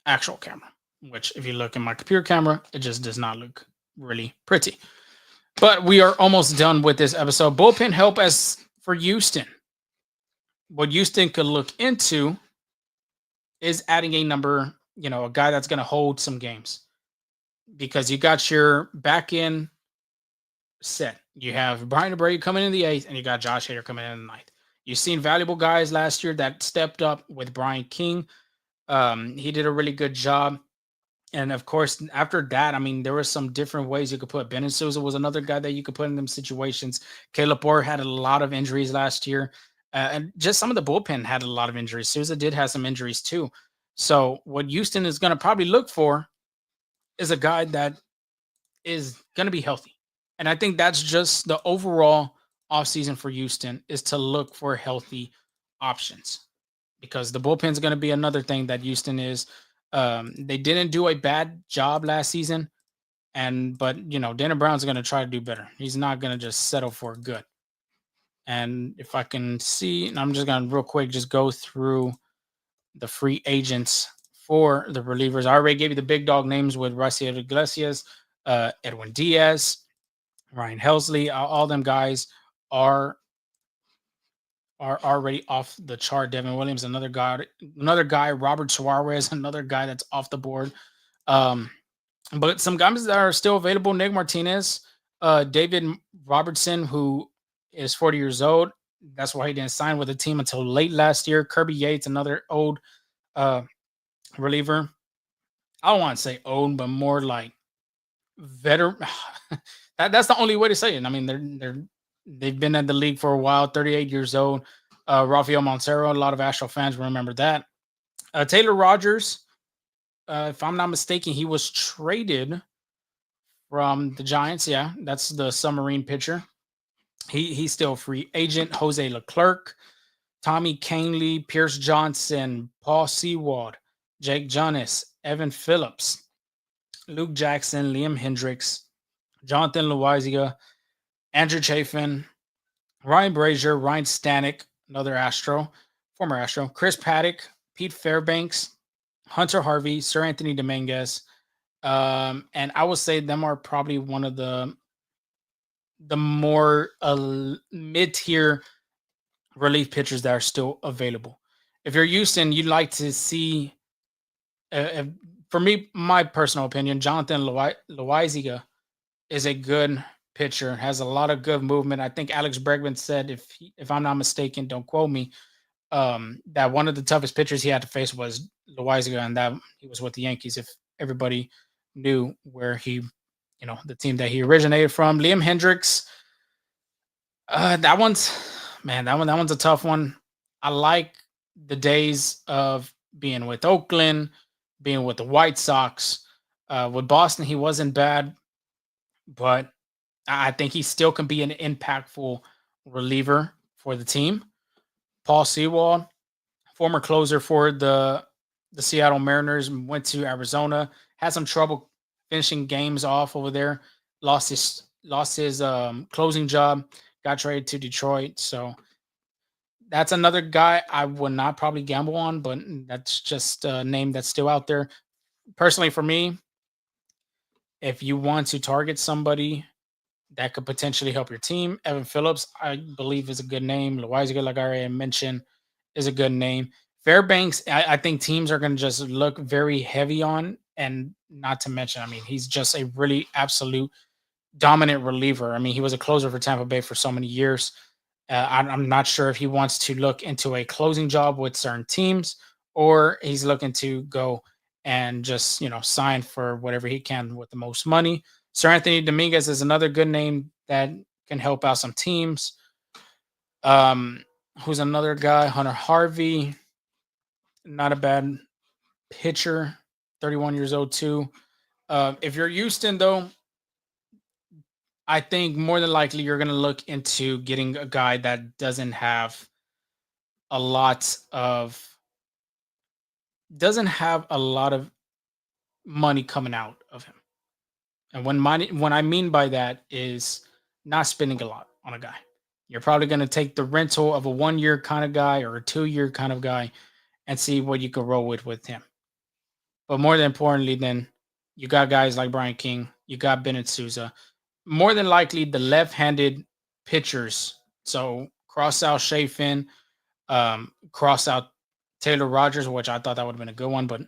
actual camera, which if you look at my computer camera, it just does not look really pretty. But we are almost done with this episode. Bullpen help as for Houston. What Houston could look into is adding a number, a guy that's going to hold some games. Because you got your back end set. You have Brian Abreu coming in the 8th, and you got Josh Hader coming in the 9th. You've seen valuable guys last year that stepped up with Brian King. He did a really good job. And of course, after that, I mean, there were some different ways you could put. Ben Souza was another guy that you could put in them situations. Caleb Orr had a lot of injuries last year. And just some of the bullpen had a lot of injuries. Souza did have some injuries too. So what Houston is going to probably look for is a guy that is going to be healthy. And I think that's just the overall offseason for Houston is to look for healthy options. Because the bullpen is going to be another thing that Houston is. They didn't do a bad job last season, but Dana Brown's going to try to do better. He's not going to just settle for good. And if I can see, and I'm just going to real quick just go through the free agents for the relievers. I already gave you the big dog names with Raciel Iglesias, Edwin Diaz, Ryan Helsley. All them guys are already off the chart. Devin Williams, another guy, Robert Suarez, another guy that's off the board. But some guys that are still available: Nick Martinez, David Robertson, who is 40 years old. That's why he didn't sign with the team until late last year. Kirby Yates, another old reliever. I don't want to say old, but more like veteran. That's the only way to say it. I mean, they've been in the league for a while. 38 years old. Rafael Montero. A lot of Astro fans remember that. Taylor Rogers. If I'm not mistaken, he was traded from the Giants. Yeah, that's the submarine pitcher. He's still a free agent. Jose Leclerc, Tommy Canley, Pierce Johnson, Paul Sewald, Jake Jonas, Evan Phillips, Luke Jackson, Liam Hendricks, Jonathan Loaiziga, Andrew Chafin, Ryan Brazier, Ryan Stanek, another former Astro, Chris Paddock, Pete Fairbanks, Hunter Harvey, Sir Anthony Dominguez. And I would say them are probably one of the more mid-tier relief pitchers that are still available. If you're Houston, you'd like to see, for me, my personal opinion, Jonathan Loaiziga is a good pitcher, has a lot of good movement. I think Alex Bregman said, if I'm not mistaken, don't quote me, that one of the toughest pitchers he had to face was Loaiziga, and that he was with the Yankees. If everybody knew where he, the team that he originated from. Liam Hendricks, that one's a tough one. I like the days of being with Oakland, being with the White Sox. With Boston, he wasn't bad, but I think he still can be an impactful reliever for the team. Paul Sewald, former closer for the Seattle Mariners, went to Arizona, had some trouble finishing games off over there, lost his closing job, got traded to Detroit. So that's another guy I would not probably gamble on, but that's just a name that's still out there. Personally, for me, if you want to target somebody that could potentially help your team. Evan Phillips, I believe, is a good name. Loizaga, like I already mentioned, is a good name. Fairbanks, I think teams are going to just look very heavy on, and not to mention, I mean, he's just a really absolute dominant reliever. I mean, he was a closer for Tampa Bay for so many years. I'm not sure if he wants to look into a closing job with certain teams, or he's looking to go and just sign for whatever he can with the most money. Sir Anthony Dominguez is another good name that can help out some teams. Who's another guy? Hunter Harvey, not a bad pitcher, 31 years old too. If you're Houston, though, I think more than likely you're going to look into getting a guy that a lot of doesn't have a lot of money coming out of him. And when I mean by that is not spending a lot on a guy. You're probably going to take the rental of a 1 year kind of guy or a 2 year kind of guy and see what you can roll with him. But more than importantly, then you got guys like Brian King, you got Bennett Souza. More than likely, the left-handed pitchers. So cross out Chafin, cross out Taylor Rogers, which I thought that would have been a good one, but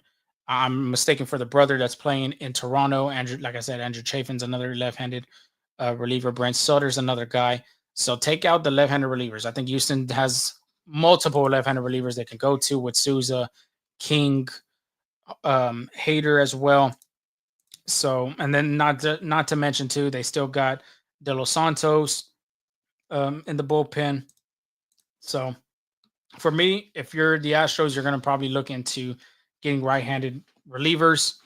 I'm mistaken for the brother that's playing in Toronto. Andrew, like I said, Andrew Chafin's another left-handed reliever. Brent Sutter's another guy. So take out the left-handed relievers. I think Houston has multiple left-handed relievers they can go to with Souza, King, Hader as well. So, and then not to mention too, they still got De Los Santos in the bullpen. So, for me, if you're the Astros, you're going to probably look into getting right-handed relievers,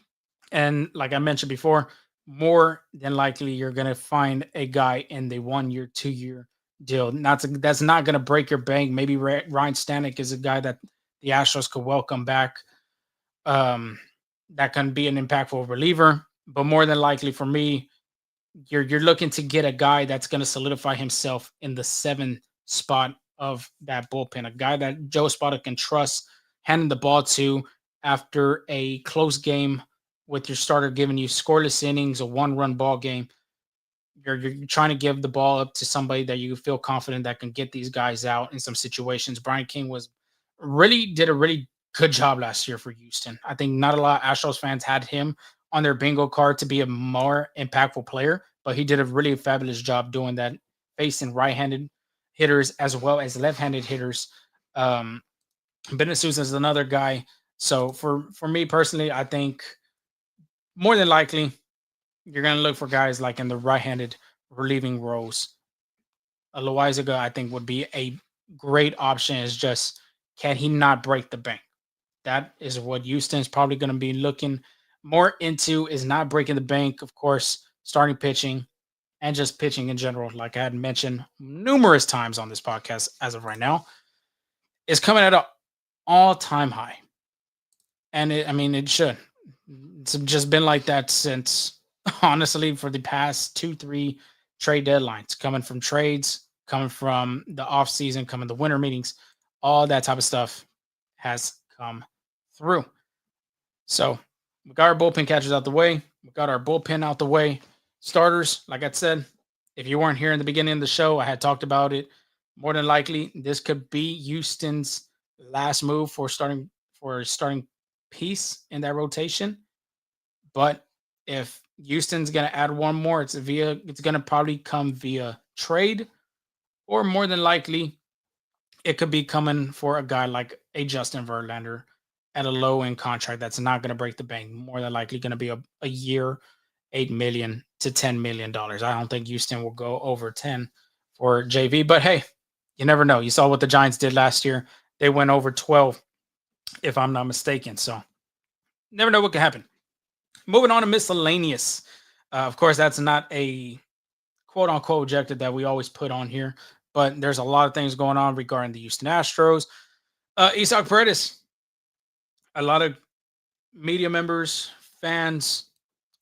and like I mentioned before, more than likely you're going to find a guy in the 1 year, 2 year deal. That's not going to break your bank. Maybe Ryan Stanek is a guy that the Astros could welcome back. That can be an impactful reliever, but more than likely for me, you're looking to get a guy that's going to solidify himself in the 7th spot of that bullpen, a guy that Joe Espada can trust handing the ball to after a close game with your starter giving you scoreless innings, a 1-run ball game. You're trying to give the ball up to somebody that you feel confident that can get these guys out in some situations. Brian King did a really good job last year for Houston. I think not a lot of Astros fans had him on their bingo card to be a more impactful player, but he did a really fabulous job doing that, facing right-handed hitters as well as left-handed hitters. Bennett Sousa is another guy. So for me personally, I think more than likely you're going to look for guys like in the right-handed relieving roles. Loizaga, I think, would be a great option. Is just, can he not break the bank? That is what Houston's probably going to be looking more into, is not breaking the bank, of course, starting pitching and just pitching in general, like I had mentioned numerous times on this podcast as of right now, is coming at an all-time high. And it should. It's just been like that since, honestly, for the past 2-3 trade deadlines, coming from trades, coming from the offseason, coming the winter meetings, all that type of stuff has come through. So we got our bullpen catchers out the way. We got our bullpen out the way. Starters, like I said, if you weren't here in the beginning of the show, I had talked about it. More than likely, this could be Houston's last move for starting piece in that rotation. But if Houston's going to add one more, it's going to probably come via trade, or more than likely, it could be coming for a guy like a Justin Verlander at a low-end contract that's not going to break the bank. More than likely going to be a year, $8 million to $10 million. I don't think Houston will go over 10 for JV, but hey, you never know. You saw what the Giants did last year. They went over 12, if I'm not mistaken. So never know what could happen. Moving on to miscellaneous. Of course, that's not a quote-unquote objective that we always put on here, but there's a lot of things going on regarding the Houston Astros. Isaac Paredes, a lot of media members, fans,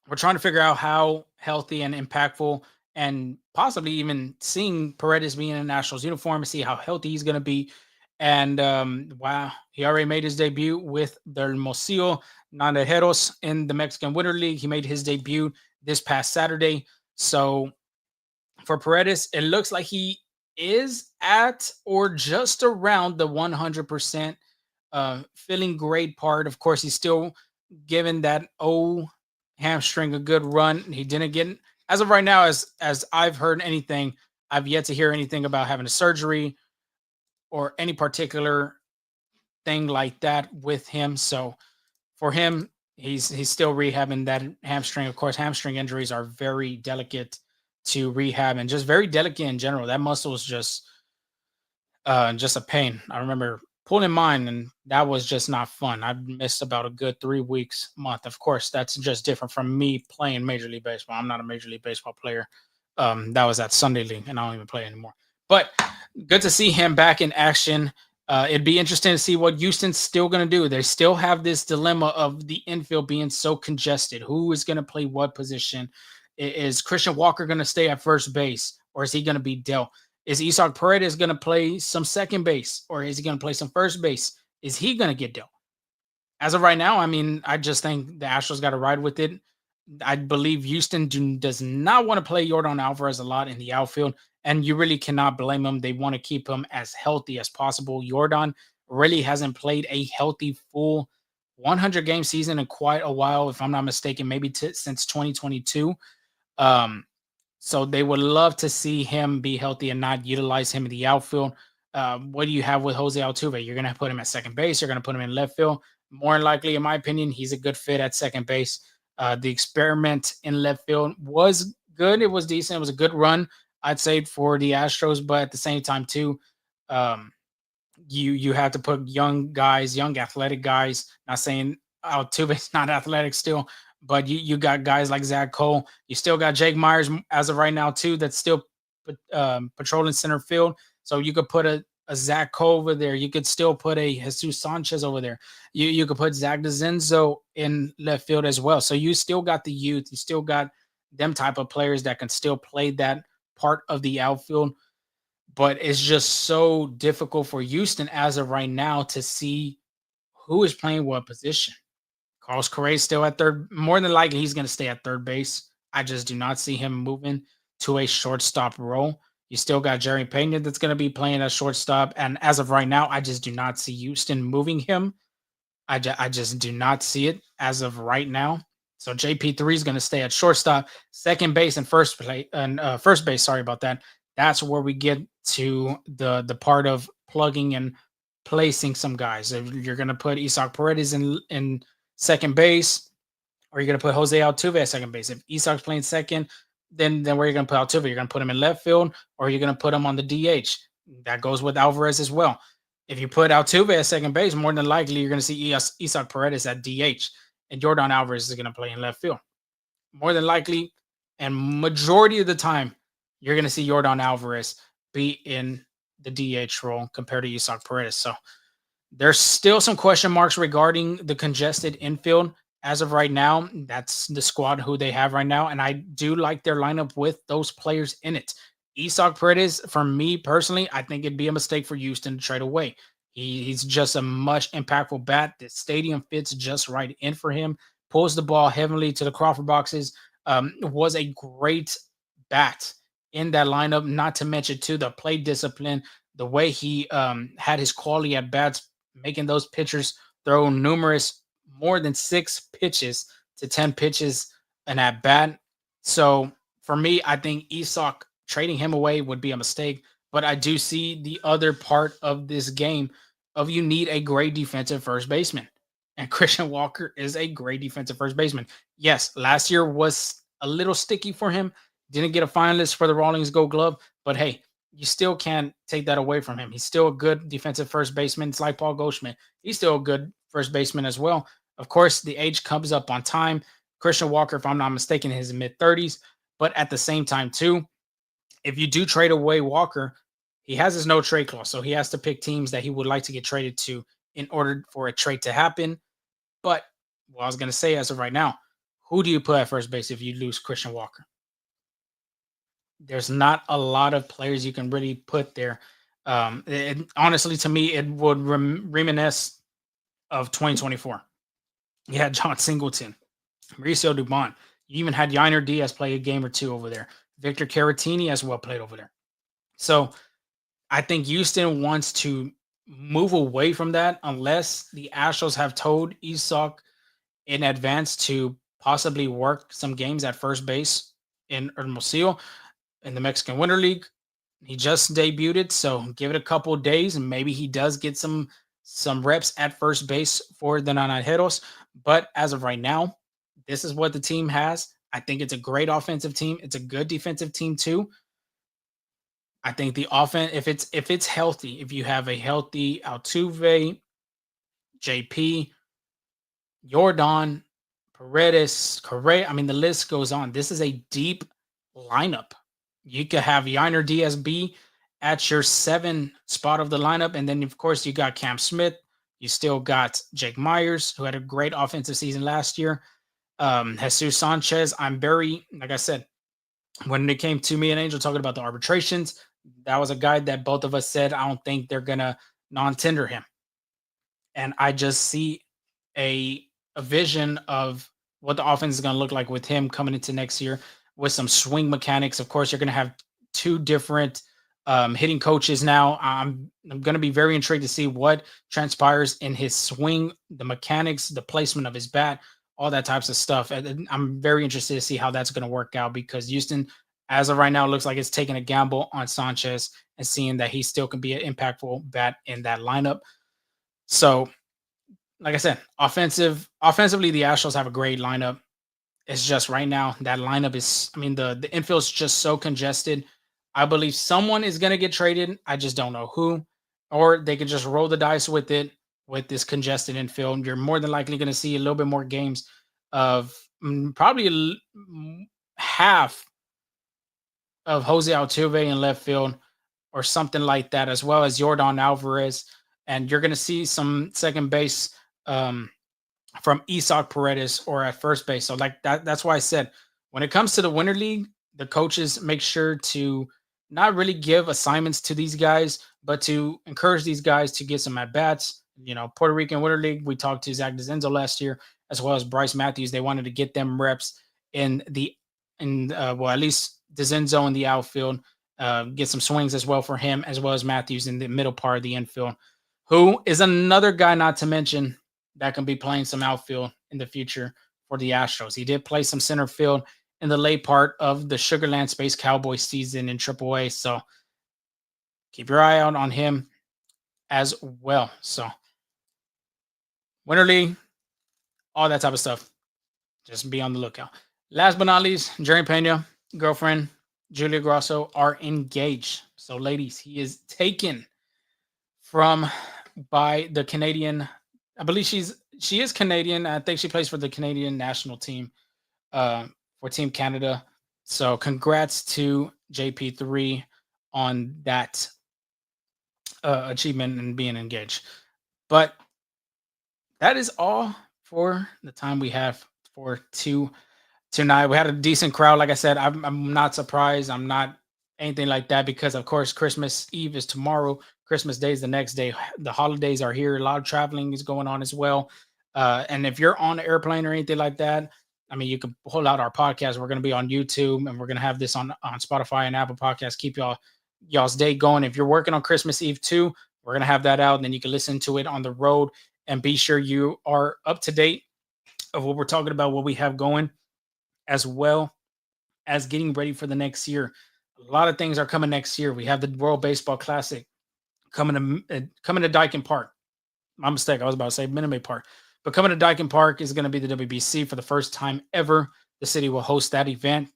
we're trying to figure out how healthy and impactful, and possibly even seeing Paredes being in a Nationals uniform and see how healthy he's going to be. And wow, he already made his debut with the Hermosillo Naranjeros in the Mexican Winter League. He made his debut this past Saturday. So For Paredes, it looks like he is at or just around the 100% feeling great part. Of course, he's still giving that hamstring a good run. He didn't get, as of right now, as I've heard anything, I've yet to hear anything about having a surgery or any particular thing like that with him. So for him, he's still rehabbing that hamstring. Of course, hamstring injuries are very delicate to rehab and just very delicate in general. That muscle is just a pain. I remember pulling mine, and that was just not fun. I missed about a good 3 weeks, month. Of course, that's just different from me playing Major League Baseball. I'm not a Major League Baseball player. That was at Sunday League, and I don't even play anymore. But good to see him back in action. It'd be interesting to see what Houston's still going to do. They still have this dilemma of the infield being so congested. Who is going to play what position? Is Christian Walker going to stay at first base, or is he going to be dealt? Is Isaac Paredes going to play some second base, or is he going to play some first base? Is he going to get dealt? As of right now, I mean, I just think the Astros got to ride with it. I believe Houston does not want to play Yordan Alvarez a lot in the outfield, and you really cannot blame them. They want to keep him as healthy as possible. Yordan really hasn't played a healthy full 100-game season in quite a while, if I'm not mistaken, maybe since 2022. So they would love to see him be healthy and not utilize him in the outfield. What do you have with Jose Altuve? You're going to put him at second base. You're going to put him in left field. More likely, in my opinion, he's a good fit at second base. The experiment in left field was good. It was decent. It was a good run, I'd say, for the Astros. But at the same time, too, you have to put young guys, young athletic guys. Not saying Altuve's not athletic still, but you got guys like Zach Cole. You still got Jake Myers as of right now, too, that's still patrolling center field. So you could put a Zach Cole over there. You could still put a Jesus Sanchez over there. You could put Zach DeZenzo in left field as well. So you still got the youth. You still got them type of players that can still play that part of the outfield. But it's just so difficult for Houston as of right now to see who is playing what position. Carlos Correa is still at third. More than likely, he's going to stay at third base. I just do not see him moving to a shortstop role. You still got Jerry Pena that's going to be playing at shortstop. And as of right now, I just do not see Houston moving him. I just do not see it as of right now. So JP3 is going to stay at shortstop, second base, and first base. Sorry about that. That's where we get to the part of plugging and placing some guys. If you're going to put Isaac Paredes in second base, or you're going to put Jose Altuve at second base. If Isaac's playing second, then where are you going to put Altuve? You're going to put him in left field, or you're going to put him on the DH. That goes with Alvarez as well. If you put Altuve at second base, more than likely you're going to see Isaac Paredes at DH, and Yordan Alvarez is going to play in left field. More than likely, and majority of the time, you're going to see Yordan Alvarez be in the DH role compared to Isaac Paredes. So there's still some question marks regarding the congested infield. As of right now, that's the squad who they have right now. And I do like their lineup with those players in it. Isaac Paredes, for me personally, I think it'd be a mistake for Houston to trade away. He's just a much impactful bat. The stadium fits just right in for him. Pulls the ball heavily to the Crawford boxes. Was a great bat in that lineup, not to mention, too, the play discipline, the way he had his quality at bats, making those pitchers throw more than 6 pitches to 10 pitches an at bat. So for me, I think Isaac trading him away would be a mistake. But I do see the other part of this game of you need a great defensive first baseman. And Christian Walker is a great defensive first baseman. Yes, last year was a little sticky for him. Didn't get a finalist for the Rawlings Gold Glove. But hey, you still can't take that away from him. He's still a good defensive first baseman. It's like Paul Goldschmidt. He's still a good first baseman as well. Of course, the age comes up on time. Christian Walker, if I'm not mistaken, in his mid-30s. But at the same time, too, if you do trade away Walker, he has his no trade clause. So he has to pick teams that he would like to get traded to in order for a trade to happen. But what I was going to say as of right now, who do you put at first base if you lose Christian Walker? There's not a lot of players you can really put there. Honestly, to me, it would reminisce of 2024. You had John Singleton, Mauricio Dubon. You even had Yainer Diaz play a game or two over there. Victor Caratini as well played over there. So I think Houston wants to move away from that unless the Astros have told Isak in advance to possibly work some games at first base in Hermosillo in the Mexican Winter League. He just debuted, so give it a couple of days and maybe he does get some reps at first base for the Naranjeros. But as of right now, this is what the team has. I think it's a great offensive team. It's a good defensive team too. I think the offense, if it's healthy, if you have a healthy Altuve, JP, Jordan, Paredes, Correa, I mean the list goes on. This is a deep lineup. You could have Yiner DSB at your 7 spot of the lineup, and then of course you got Cam Smith. You still got Jake Myers, who had a great offensive season last year. Jesus Sanchez. I'm very, like I said, when it came to me and Angel talking about the arbitrations, that was a guy that both of us said I don't think they're gonna non-tender him, and I just see a vision of what the offense is gonna look like with him coming into next year with some swing mechanics. Of course, you're gonna have 2 different hitting coaches now. I'm gonna be very intrigued to see what transpires in his swing, the mechanics, the placement of his bat, all that types of stuff. And I'm very interested to see how that's going to work out because Houston, as of right now, looks like it's taking a gamble on Sanchez and seeing that he still can be an impactful bat in that lineup. So, like I said, offensively, the Astros have a great lineup. It's just right now that lineup is, I mean, the infield's just so congested. I believe someone is going to get traded. I just don't know who, or they could just roll the dice with it with this congested infield. You're more than likely going to see a little bit more games of probably half of Jose Altuve in left field or something like that, as well as Jordan Alvarez. And you're going to see some second base from Isak Paredes or at first base. So like that's why I said when it comes to the Winter League, the coaches make sure to not really give assignments to these guys, but to encourage these guys to get some at bats. You know, Puerto Rican Winter League, we talked to Zach DeZenzo last year, as well as Bryce Matthews. They wanted to get them reps in well, at least DeZenzo in the outfield, get some swings as well for him, as well as Matthews in the middle part of the infield, who is another guy not to mention that can be playing some outfield in the future for the Astros. He did play some center field in the late part of the Sugarland Space Cowboy season in AAA. So keep your eye out on him as well. So Winter League, all that type of stuff. Just be on the lookout. Last but not least, Jerry Pena, girlfriend, Julia Grosso are engaged. So ladies, he is taken from by the Canadian. I believe she is Canadian. I think she plays for the Canadian national team for Team Canada. So congrats to JP3 on that achievement and being engaged. But that is all for the time we have for tonight. We had a decent crowd. Like I said, I'm not surprised. I'm not anything like that because, of course, Christmas Eve is tomorrow. Christmas Day is the next day. The holidays are here. A lot of traveling is going on as well. And if you're on an airplane or anything like that, I mean, you can pull out our podcast. We're going to be on YouTube and we're going to have this on Spotify and Apple Podcasts. Keep y'all's day going. If you're working on Christmas Eve too, we're going to have that out. And then you can listen to it on the road and be sure you are up to date of what we're talking about, what we have going, as well as getting ready for the next year. A lot of things are coming next year. We have the World Baseball Classic coming to Daikin Park. My mistake. I was about to say Minute Maid Park. But coming to Daikin Park is going to be the WBC for the first time ever. The city will host that event.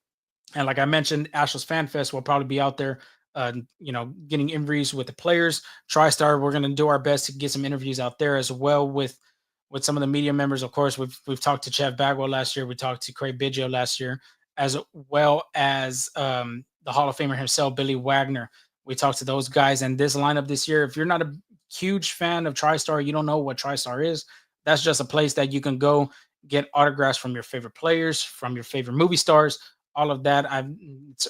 And like I mentioned, Astros Fan Fest will probably be out there, getting interviews with the players. TriStar, we're going to do our best to get some interviews out there as well with some of the media members. Of course, we've talked to Chev Bagwell last year. We talked to Craig Biggio last year, as well as the Hall of Famer himself, Billy Wagner. We talked to those guys. And this lineup this year, if you're not a huge fan of TriStar, you don't know what TriStar is, that's just a place that you can go get autographs from your favorite players, from your favorite movie stars, all of that.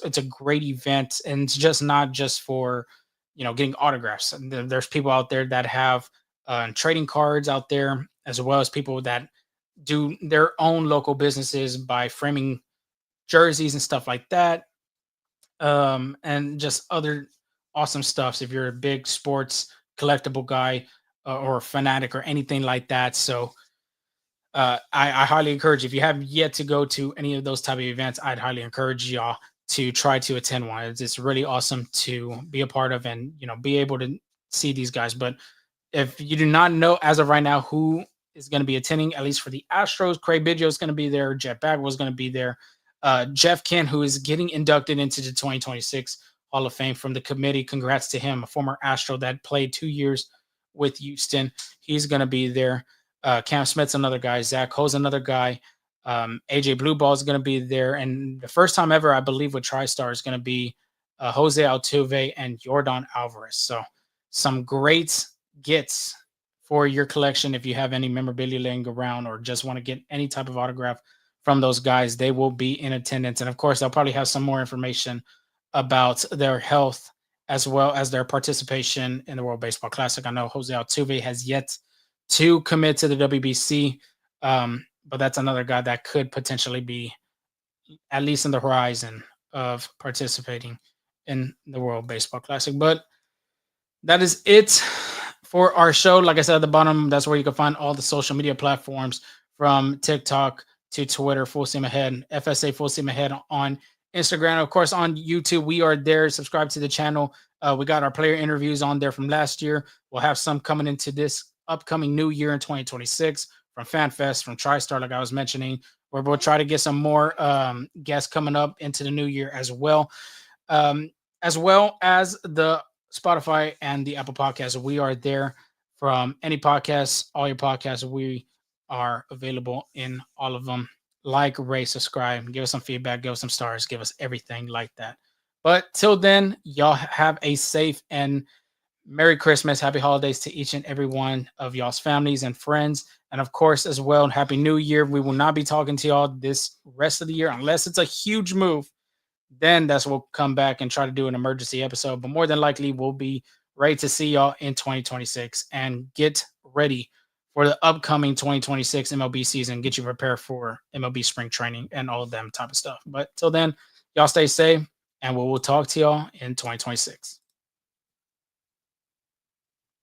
It's a great event, and it's just not just for, getting autographs. There's people out there that have trading cards out there, as well as people that do their own local businesses by framing jerseys and stuff like that. and just other awesome stuffs if you're a big sports collectible guy or fanatic or anything like that. So I highly encourage, if you have yet to go to any of those type of events, I'd highly encourage y'all to try to attend one. It's really awesome to be a part of and be able to see these guys. But if you do not know as of right now who is going to be attending, at least for the Astros, Craig Biggio is going to be there. Jeff Bagwell is going to be there. Jeff Kent, who is getting inducted into the 2026 Hall of Fame from the committee. Congrats to him, a former Astro that played 2 years with Houston. He's going to be there. Cam Smith's another guy. Zach Ho's another guy. AJ Blueball is going to be there. And the first time ever, I believe, with TriStar is going to be Jose Altuve and Yordan Alvarez. So some great gets for your collection. If you have any memorabilia laying around or just want to get any type of autograph from those guys, they will be in attendance. And of course, they'll probably have some more information about their health as well as their participation in the World Baseball Classic. I know Jose Altuve has yet to commit to the WBC, but that's another guy that could potentially be at least in the horizon of participating in the World Baseball Classic. But that is it for our show. Like I said at the bottom, that's where you can find all the social media platforms from TikTok to Twitter, Full Steam Ahead, FSA Full Steam Ahead on Instagram. Of course, on YouTube, we are there. Subscribe to the channel. We got our player interviews on there from last year. We'll have some coming into this upcoming new year in 2026 from FanFest, from TriStar, like I was mentioning, where we'll try to get some more guests coming up into the new year as well as the Spotify and the Apple Podcasts. We are there from any podcasts, all your podcasts. We are available in all of them. Like, rate, subscribe, give us some feedback, give us some stars, give us everything like that. But till then, y'all have a safe and Merry Christmas, Happy Holidays to each and every one of y'all's families and friends. And of course, as well, Happy New Year. We will not be talking to y'all this rest of the year unless it's a huge move. Then that's when we'll come back and try to do an emergency episode. But more than likely, we'll be ready to see y'all in 2026 and get ready for the upcoming 2026 MLB season. Get you prepared for MLB spring training and all of them type of stuff. But till then, y'all stay safe, and we'll talk to y'all in 2026.